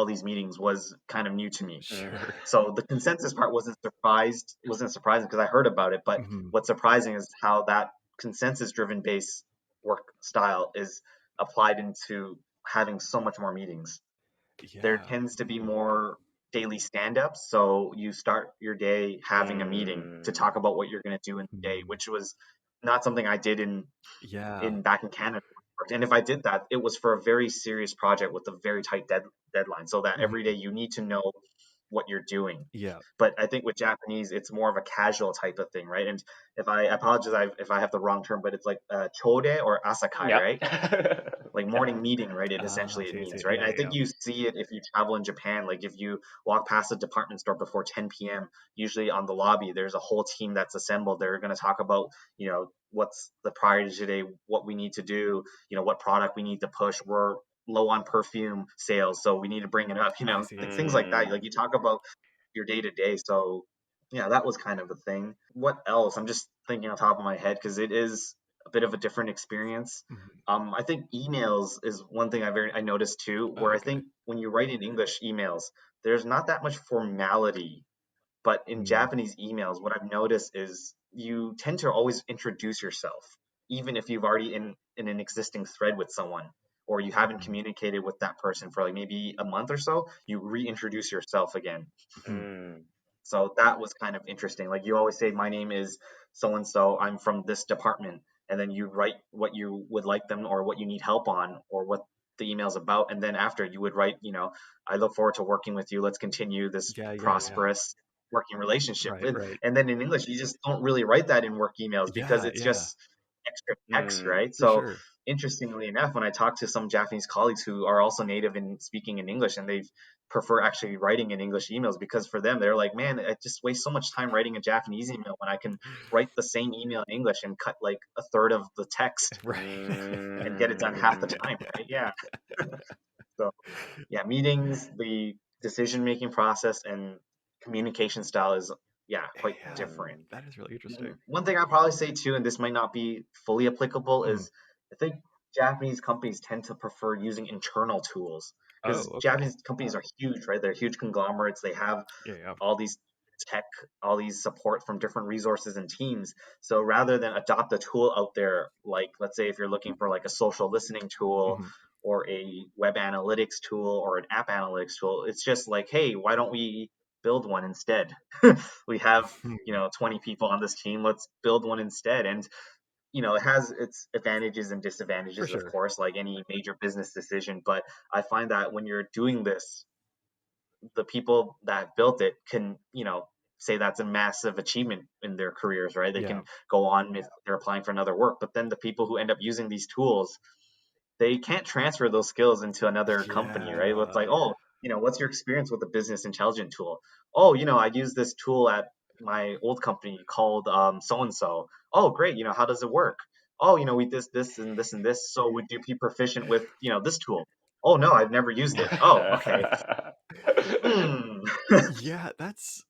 Speaker 3: these meetings was kind of new to me.
Speaker 1: Sure.
Speaker 3: So the consensus part wasn't surprising because I heard about it, but
Speaker 1: Mhm.
Speaker 3: what's surprising is how that consensus driven base work style is applied into having so much more meetings. There
Speaker 1: Yeah.
Speaker 3: tends to be more daily stand-ups, so you start your day having a meeting to talk about what you're going to do in the day,
Speaker 1: Mhm.
Speaker 3: which was not something I did
Speaker 1: Yeah.
Speaker 3: in back in Canada. And if I did that, it was for a very serious project with a very tight deadline, so that
Speaker 1: Mhm.
Speaker 3: every day you need to know what you're doing.
Speaker 1: Yeah.
Speaker 3: But I think with Japanese, it's more of a casual type of thing, right? And if I apologize if I have the wrong term, but it's like chode or asakai,
Speaker 2: Yeah.
Speaker 3: right? Like morning meeting, right? It
Speaker 1: Ah,
Speaker 3: essentially it
Speaker 1: I see.
Speaker 3: means, right? And I think
Speaker 1: Yeah.
Speaker 3: you see it if you travel in Japan. Like if you walk past a department store before 10 p.m., usually on the lobby, there's a whole team that's assembled. They're going to talk about, what's the priority today, what we need to do, what product we need to push. We're low on perfume sales, so we need to bring it up,
Speaker 1: I see. I
Speaker 3: things
Speaker 1: see.
Speaker 3: like that. Like you talk about your day to day. So yeah, that was kind of a thing. What else? I'm just thinking on top of my head because it is a bit of a different experience.
Speaker 1: Mhm.
Speaker 3: I think emails is one thing I noticed too, where
Speaker 1: Oh,
Speaker 3: I
Speaker 1: okay.
Speaker 3: think when you write in English emails, there's not that much formality, but in
Speaker 1: Mm.
Speaker 3: Japanese emails, what I've noticed is you tend to always introduce yourself, even if you've already in an existing thread with someone, or you haven't
Speaker 1: Mhm.
Speaker 3: communicated with that person for like maybe a month or so, you reintroduce yourself again.
Speaker 1: Mhm.
Speaker 3: So that was kind of interesting. Like you always say, my name is so and so, I'm from this department. And then you write what you would like them or what you need help on or what the email's about. And then after you would write, I look forward to working with you. Let's continue this
Speaker 1: Yeah. Yeah. Yeah.
Speaker 3: prosperous working relationship.
Speaker 1: Right.
Speaker 3: And,
Speaker 1: Right.
Speaker 3: and then in English, you just don't really write that in work emails because
Speaker 1: Yeah.
Speaker 3: it's
Speaker 1: Yeah.
Speaker 3: just extra text, right?
Speaker 1: For
Speaker 3: So
Speaker 1: sure.
Speaker 3: interestingly enough, when I talk to some Japanese colleagues who are also native in speaking in English and they prefer actually writing in English emails because for them, they're like, man, I just waste so much time writing a Japanese email when I can write the same email in English and cut like a third of the text
Speaker 1: Right.
Speaker 3: and get it done half the time, right? Yeah. So yeah, meetings, the decision making process and communication style is quite
Speaker 1: Yeah.
Speaker 3: different.
Speaker 1: That is really
Speaker 3: And
Speaker 1: interesting.
Speaker 3: one thing I'll probably say too, and this might not be fully applicable,
Speaker 1: Mhm.
Speaker 3: is I think Japanese companies tend to prefer using internal tools because
Speaker 1: Oh, okay.
Speaker 3: Japanese companies are huge, right? They're huge conglomerates. They have
Speaker 1: Yeah.
Speaker 3: all these tech, all these support from different resources and teams. So rather than adopt a tool out there, like let's say if you're looking for like a social listening tool
Speaker 1: Mhm.
Speaker 3: or a web analytics tool or an app analytics tool, it's just like, hey, why don't we build one instead? We have, 20 people on this team. Let's build one instead. And it has its advantages and
Speaker 1: For
Speaker 3: disadvantages, of
Speaker 1: sure.
Speaker 3: course, like any major business decision. But I find that when you're doing this, the people that built it can, say that's a massive achievement in their careers, right? They
Speaker 1: Yeah.
Speaker 3: can go on if they're applying for another work. But then the people who end up using these tools, they can't transfer those skills into another company, right? It's
Speaker 1: Yeah.
Speaker 3: like, oh, what's your experience with a business intelligence tool? Oh, I use this tool at my old company called so and so. Oh, great. How does it work? Oh, we this and this and this. So would you be proficient with this tool? Oh no, I've never used it. Oh, okay. Hmm.
Speaker 1: Yeah, that's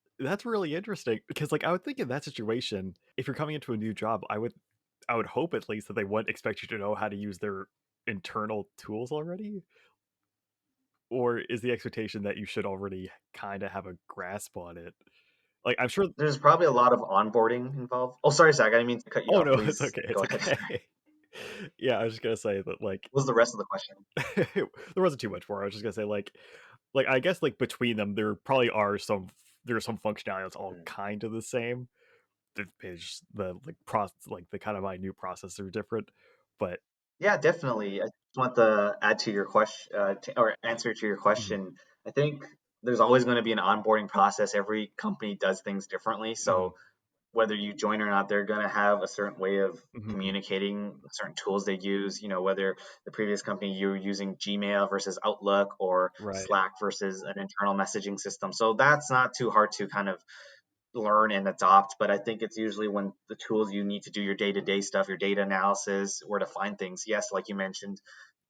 Speaker 1: really interesting because like I would think in that situation, if you're coming into a new job, I would hope at least that they wouldn't expect you to know how to use their internal tools already. Or is the expectation that you should already kind of have a grasp on it? Like I'm sure.
Speaker 3: There's probably a lot of onboarding involved. Oh, sorry, Zach. I didn't mean to cut you
Speaker 1: Oh
Speaker 3: off.
Speaker 1: no, it's
Speaker 3: Please
Speaker 1: okay.
Speaker 3: go
Speaker 1: It's
Speaker 3: ahead.
Speaker 1: okay. Yeah, I was just gonna say that like
Speaker 3: What was the rest of the question?
Speaker 1: there wasn't too much more. I was just gonna say like I guess like between them there probably are there's some functionality that's all
Speaker 3: Mm.
Speaker 1: kind of the same. The page the like process like the kind of minute process are different, but
Speaker 3: Yeah, definitely. I just want to add to your question or answer to your
Speaker 1: mhm,
Speaker 3: question. I think there's always going to be an onboarding process. Every company does things differently.
Speaker 1: mhm,
Speaker 3: So whether you join or not, they're going to have a certain way of
Speaker 1: mhm,
Speaker 3: communicating, certain tools they use, whether the previous company you were using Gmail versus Outlook or
Speaker 1: right,
Speaker 3: Slack versus an internal messaging system. So that's not too hard to kind of learn and adopt, but I think it's usually when the tools you need to do your day-to-day stuff, your data analysis, where to find things. Yes, like you mentioned,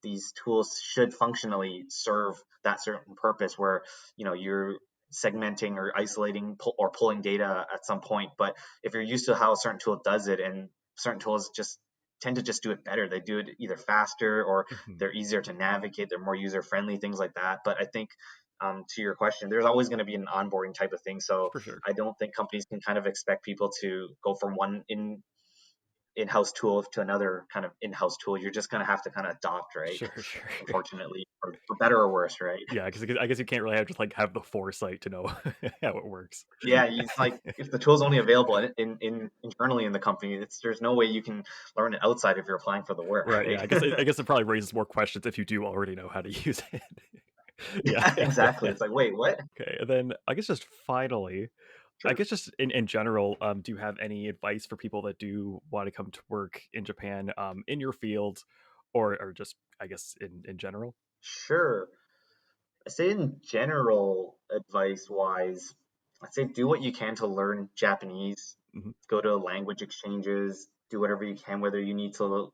Speaker 3: these tools should functionally serve that certain purpose where, you're segmenting or isolating or pulling data at some point. But if you're used to how a certain tool does it, and certain tools just tend to just do it better, they do it either faster or
Speaker 1: mhm,
Speaker 3: they're easier to navigate, they're more user friendly, things like that. But I think to your question, there's always going to be an onboarding type of thing. So
Speaker 1: for sure.
Speaker 3: I don't think companies can kind of expect people to go from one in-house tool to another kind of in-house tool. You're just going to have to kind of adopt, right?
Speaker 1: Sure, sure.
Speaker 3: Unfortunately, for better or worse, right?
Speaker 1: Yeah, because I guess you can't really have just like have the foresight to know how it works.
Speaker 3: Yeah, it's like if the tool's only available in internally in the company, there's no way you can learn it outside if you're applying for the work,
Speaker 1: Right,
Speaker 3: right?
Speaker 1: yeah, I guess it probably raises more questions if you do already know how to use it. Yeah.
Speaker 3: Yeah, exactly. It's like, wait, what?
Speaker 1: Okay, and then I guess just finally, I
Speaker 3: Sure.
Speaker 1: guess just in general, do you have any advice for people that do want to come to work in Japan, in your field, or just I guess in general?
Speaker 3: Sure. I say in general, advice wise, I'd say do what you can to learn Japanese.
Speaker 1: Hmm.
Speaker 3: Go to language exchanges, do whatever you can, whether you need to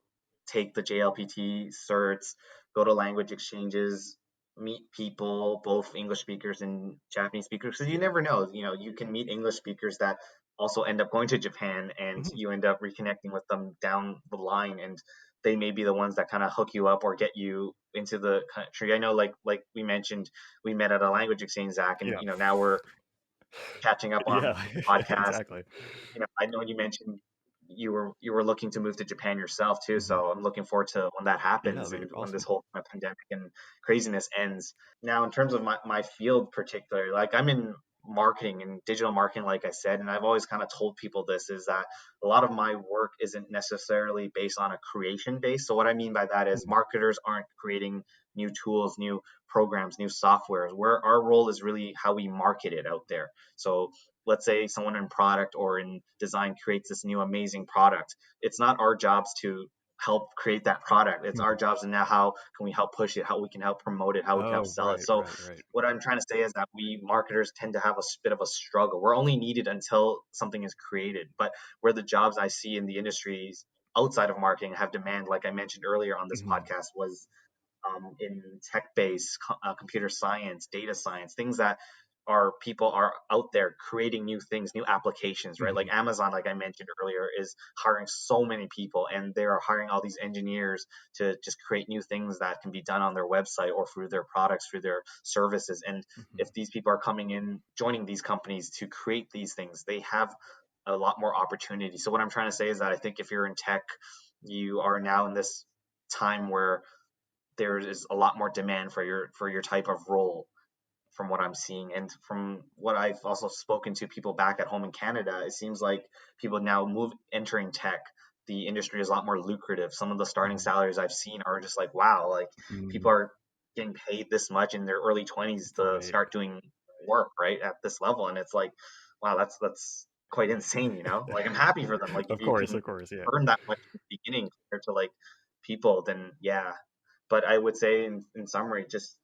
Speaker 3: take the JLPT certs, go to language exchanges, meet people, both English speakers and Japanese speakers. Because you never know, you can meet English speakers that also end up going to Japan and
Speaker 1: Hmm.
Speaker 3: you end up reconnecting with them down the line and they may be the ones that kind of hook you up or get you into the country. I know like we mentioned, we met at a language exchange, Zach, and
Speaker 1: Yeah,
Speaker 3: now we're catching up on
Speaker 1: yeah,
Speaker 3: podcasts.
Speaker 1: exactly.
Speaker 3: I know you mentioned you were looking to move to Japan yourself too,
Speaker 1: Hmm.
Speaker 3: so I'm looking forward to when that
Speaker 1: Yeah,
Speaker 3: happens
Speaker 1: that'd be
Speaker 3: and when this
Speaker 1: awesome.
Speaker 3: whole kind of pandemic and craziness ends. Now, in terms of my field particularly, like I'm in marketing and digital marketing, like I said, and I've always kind of told people this is that a lot of my work isn't necessarily based on a creation base. So what I mean by that is
Speaker 1: Mhm.
Speaker 3: marketers aren't creating new tools, new programs, new softwares, where our role is really how we market it out there. So let's say someone in product or in design creates this new amazing product. It's not our jobs to help create that product. It's our
Speaker 1: Mhm.
Speaker 3: jobs, and now how can we help push it, how we can help promote it, how we can help
Speaker 1: Oh,
Speaker 3: sell it.
Speaker 1: right,
Speaker 3: So
Speaker 1: right, right.
Speaker 3: what I'm trying to say is that we marketers tend to have a bit of a struggle. We're only needed until something is created. But where the jobs I see in the industries outside of marketing have demand, like I mentioned earlier on this
Speaker 1: Mhm.
Speaker 3: podcast, was in tech based computer science, data science, things that people are out there creating new things, new applications, right? Like Amazon, like I mentioned earlier, is hiring so many people, and they are hiring all these engineers to just create new things that can be done on their website or through their products, through their services. And if these people are coming in, joining these companies to create these things, they have a lot more opportunity. So what I'm trying to say is that I think if you're in tech, you are now in this time where there is a lot more demand for your type of role, from what I'm seeing. And from what I've also spoken to people back at home in Canada, it seems like people now entering tech, the industry is a lot more lucrative. Some of the starting salaries I've seen are just like, wow, like people are getting paid this much in their early 20s to start doing work, right, at this level. And it's like, wow, that's quite insane, like I'm happy for them. Like if you can earn that much in the beginning compared to like people, then yeah. But I would say in summary, just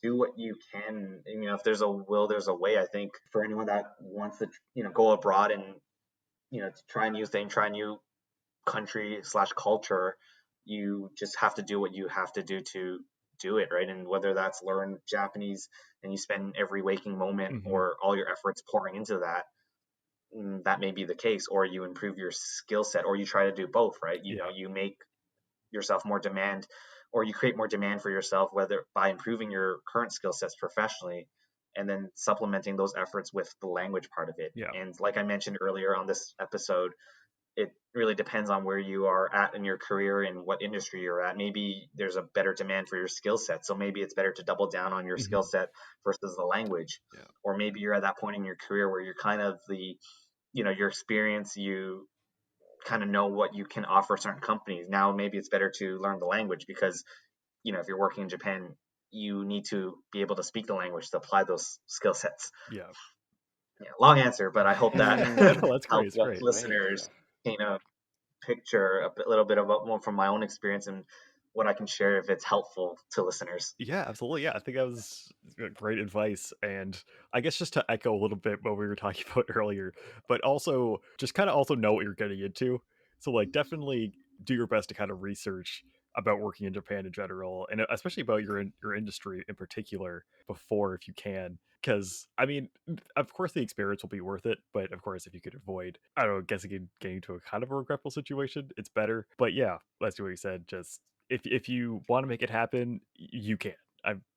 Speaker 3: do what you can. And, if there's a will, there's a way. I think for anyone that wants to, go abroad and, to try a new thing, try a new country / culture, you just have to do what you have to do to do it, right? And whether that's learn Japanese and you spend every waking moment or all your efforts pouring into that, that may be the case, or you improve your skill set, or you try to do both, right? You make yourself more demand, or you create more demand for yourself, whether by improving your current skill sets professionally and then supplementing those efforts with the language part of it. And like I mentioned earlier on this episode, it really depends on where you are at in your career and what industry you're at. Maybe there's a better demand for your skill set, so maybe it's better to double down on your skill set versus the language. Or maybe you're at that point in your career where you're kind of your experience, you kind of know what you can offer certain companies. Now maybe it's better to learn the language because if you're working in Japan, you need to be able to speak the language to apply those skill sets. Long answer, but I hope that
Speaker 1: that's
Speaker 3: helps
Speaker 1: great.
Speaker 3: Listeners paint a picture, a little bit about more from my own experience and what I can share if it's helpful to listeners.
Speaker 1: Yeah, absolutely. Yeah, I think that was great advice. And I guess just to echo a little bit what we were talking about earlier, but also just kind of also know what you're getting into. So like definitely do your best to kind of research about working in Japan in general, and especially about your industry in particular before, if you can. Because I mean, of course the experience will be worth it, but of course if you could avoid, I don't know, getting into a kind of a regretful situation, it's better. But yeah, let's do what you said. Just if you want to make it happen, you can.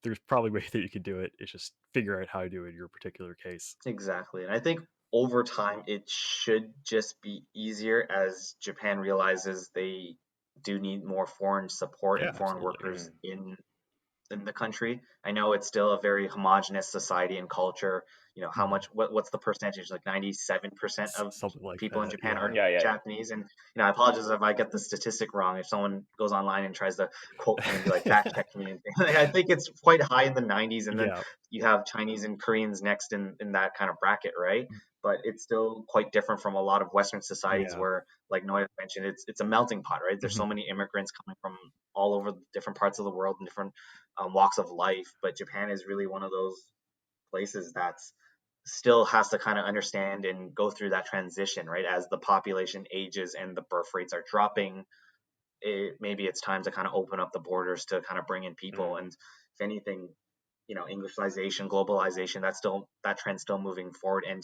Speaker 1: There's probably ways that you can do it. It's just figure out how to do it in your particular case.
Speaker 3: Exactly. And I think over time, it should just be easier as Japan realizes they do need more foreign support and foreign workers in the country. I know it's still a very homogenous society and culture. How much, what's the percentage? Like 97% of
Speaker 1: Something like
Speaker 3: people in
Speaker 1: that,
Speaker 3: Japan are Japanese. And, I apologize if I get the statistic wrong. If someone goes online and tries to quote me and be like, fact check me. I think it's quite high in the 90s. And then you have Chinese and Koreans next in that kind of bracket, right? But it's still quite different from a lot of Western societies where, like Noah mentioned, it's a melting pot, right? There's so many immigrants coming from all over different parts of the world and different walks of life. But Japan is really one of those places that's still has to kind of understand and go through that transition, right? As the population ages and the birth rates are dropping, maybe it's time to kind of open up the borders to kind of bring in people. And if anything, Englishization, globalization, that trend's still moving forward. And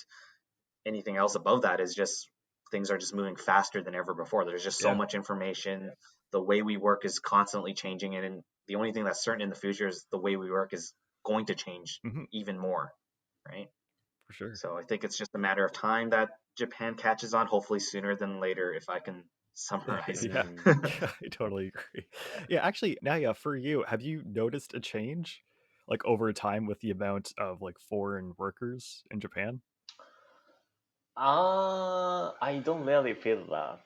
Speaker 3: anything else above that is just things are just moving faster than ever before. There's just so much information. The way we work is constantly changing, and the only thing that's certain in the future is the way we work is going to change even more, right?
Speaker 1: For sure.
Speaker 3: So I think it's just a matter of time that Japan catches on, hopefully sooner than later, if I can summarize.
Speaker 1: Yeah, I totally agree. Yeah, actually, Naya, for you, have you noticed a change like over time with the amount of like foreign workers in Japan?
Speaker 2: I don't really feel that.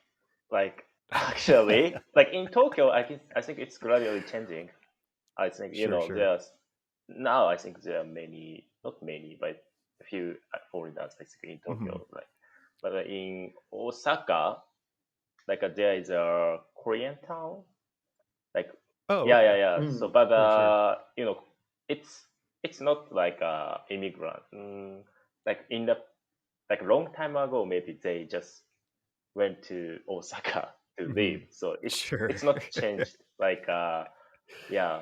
Speaker 2: Like actually, like in Tokyo, I think it's gradually changing. I think
Speaker 1: Sure.
Speaker 2: there's now I think there are many, not many, but a few foreigners basically in Tokyo. Like, but in Osaka, like there is a Korean town. Like
Speaker 1: Oh,
Speaker 2: yeah,
Speaker 1: okay.
Speaker 2: yeah, yeah. So, but
Speaker 1: Sure.
Speaker 2: it's not like immigrant. Like in the like a long time ago, maybe they just went to Osaka to live. So
Speaker 1: Sure.
Speaker 2: it's not changed. Like yeah.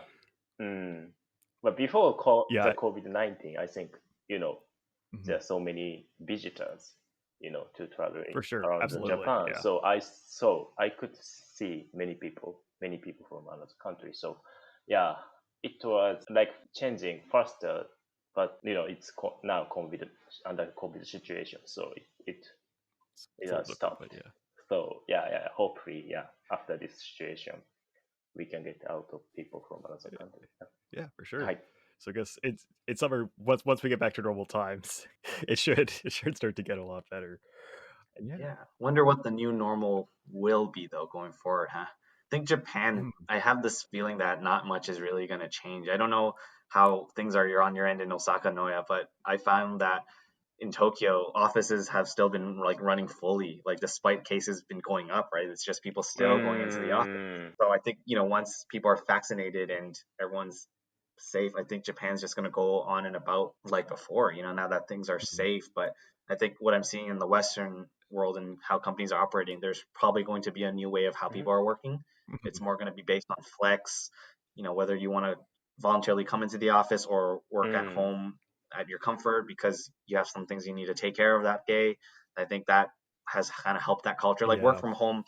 Speaker 2: But before the
Speaker 1: Yeah.
Speaker 2: COVID-19, I think there are so many visitors, to traveling
Speaker 1: For sure.
Speaker 2: around
Speaker 1: Absolutely.
Speaker 2: Japan.
Speaker 1: Yeah.
Speaker 2: So I could see many people from another country. So yeah, it was like changing faster, but it's now under COVID situation, so it
Speaker 1: It's a
Speaker 2: has
Speaker 1: little different,
Speaker 2: stopped.
Speaker 1: but yeah.
Speaker 2: So yeah, hopefully, after this situation, we can get out of people from another country.
Speaker 1: Yeah, for sure.
Speaker 2: Right.
Speaker 1: So I guess it's summer. Once we get back to normal times, it should start to get a lot better. And
Speaker 3: Yeah. Wonder what the new normal will be though going forward, huh? I think Japan, I have this feeling that not much is really going to change. I don't know how things are on your end in Osaka, Noya, but I found that in Tokyo, offices have still been like running fully, like despite cases been going up, right? It's just people still going into the office. So I think, once people are vaccinated and everyone's safe, I think Japan's just going to go on and about like before, now that things are safe. But I think what I'm seeing in the Western world and how companies are operating, there's probably going to be a new way of how people are working. It's more going to be based on flex, whether you want to voluntarily come into the office or work at home at your comfort because you have some things you need to take care of that day. I think that has kind of helped that culture. Like work from home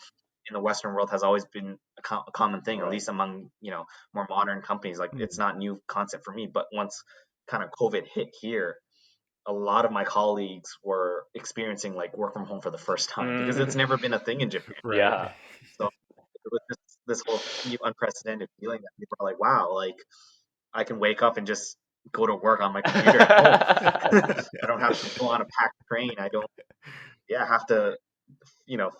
Speaker 3: in the Western world has always been a common thing, at least among, more modern companies. Like it's not new concept for me, but once kind of COVID hit here, a lot of my colleagues were experiencing like work from home for the first time because it's never been a thing in Japan.
Speaker 1: Right.
Speaker 2: Yeah.
Speaker 3: So it was just this whole new unprecedented feeling that people are like, wow, like I can wake up and just go to work on my computer at home. I don't have to go on a packed train. I don't have to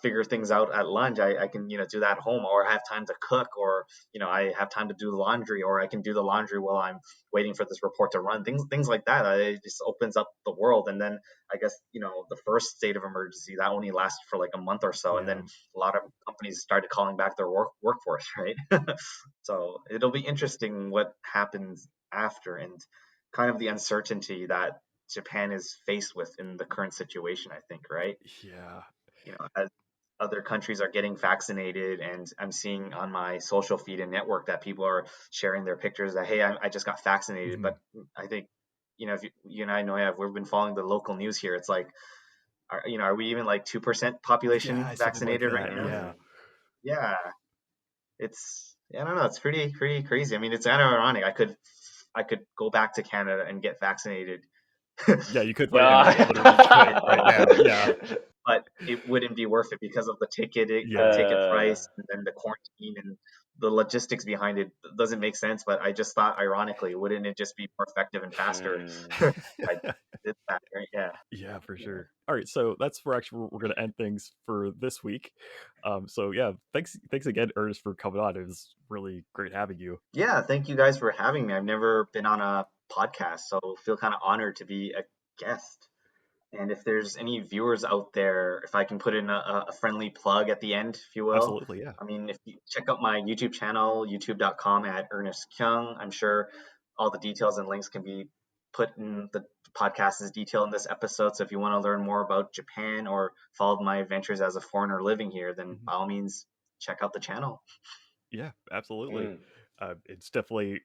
Speaker 3: figure things out at lunch. I can do that at home, or I have time to cook, or I have time to do the laundry, or I can do the laundry while I'm waiting for this report to run. Things like that. It just opens up the world. And then I guess the first state of emergency that only lasted for like a month or so, and then a lot of companies started calling back their workforce, right? So it'll be interesting what happens after, and kind of the uncertainty that Japan is faced with in the current situation, I think, right?
Speaker 1: Yeah.
Speaker 3: As other countries are getting vaccinated, and I'm seeing on my social feed and network that people are sharing their pictures that, hey, I just got vaccinated. But I think, if you and I know, we've been following the local news here. It's like, are we even like 2% population vaccinated
Speaker 1: like
Speaker 3: right now?
Speaker 1: Yeah.
Speaker 3: Yeah. I don't know. It's pretty crazy. I mean, it's kind of ironic. I could go back to Canada and get vaccinated.
Speaker 1: Yeah, you could literally do it right now. Yeah.
Speaker 3: But it wouldn't be worth it because of the ticket price, and then the quarantine and the logistics behind it doesn't make sense. But I just thought, ironically, wouldn't it just be more effective and faster? I did that, right? Yeah.
Speaker 1: Yeah, for sure. All right, so that's where actually we're going to end things for this week. So yeah, thanks again, Ernest, for coming on. It was really great having you.
Speaker 3: Yeah, thank you guys for having me. I've never been on a podcast, so feel kind of honored to be a guest. And if there's any viewers out there, if I can put in a friendly plug at the end, if you will.
Speaker 1: Absolutely, yeah.
Speaker 3: I mean, if you check out my YouTube channel, youtube.com at Ernest Keung, I'm sure all the details and links can be put in the podcast's detail in this episode. So if you want to learn more about Japan or follow my adventures as a foreigner living here, then by all means, check out the channel.
Speaker 1: Yeah, absolutely. It's definitely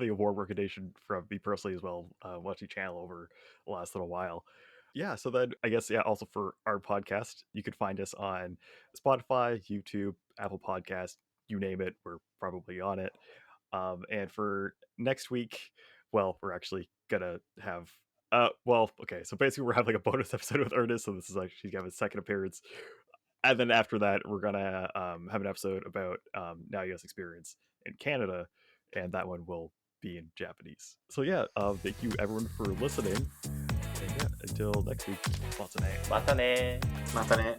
Speaker 1: a warm recommendation from me personally as well, watching channel over the last little while. Yeah, so then I guess, also for our podcast, you could find us on Spotify, YouTube, Apple Podcast, you name it, we're probably on it. And for next week, well, we're actually gonna have okay, so basically we're having like a bonus episode with Ernest, so this is like she's gonna have a second appearance. And then after that, we're gonna have an episode about Now US experience in Canada, and that one will be in Japanese. So yeah, thank you everyone for listening. And yeah, until next week, またね。
Speaker 2: またね。
Speaker 3: またね。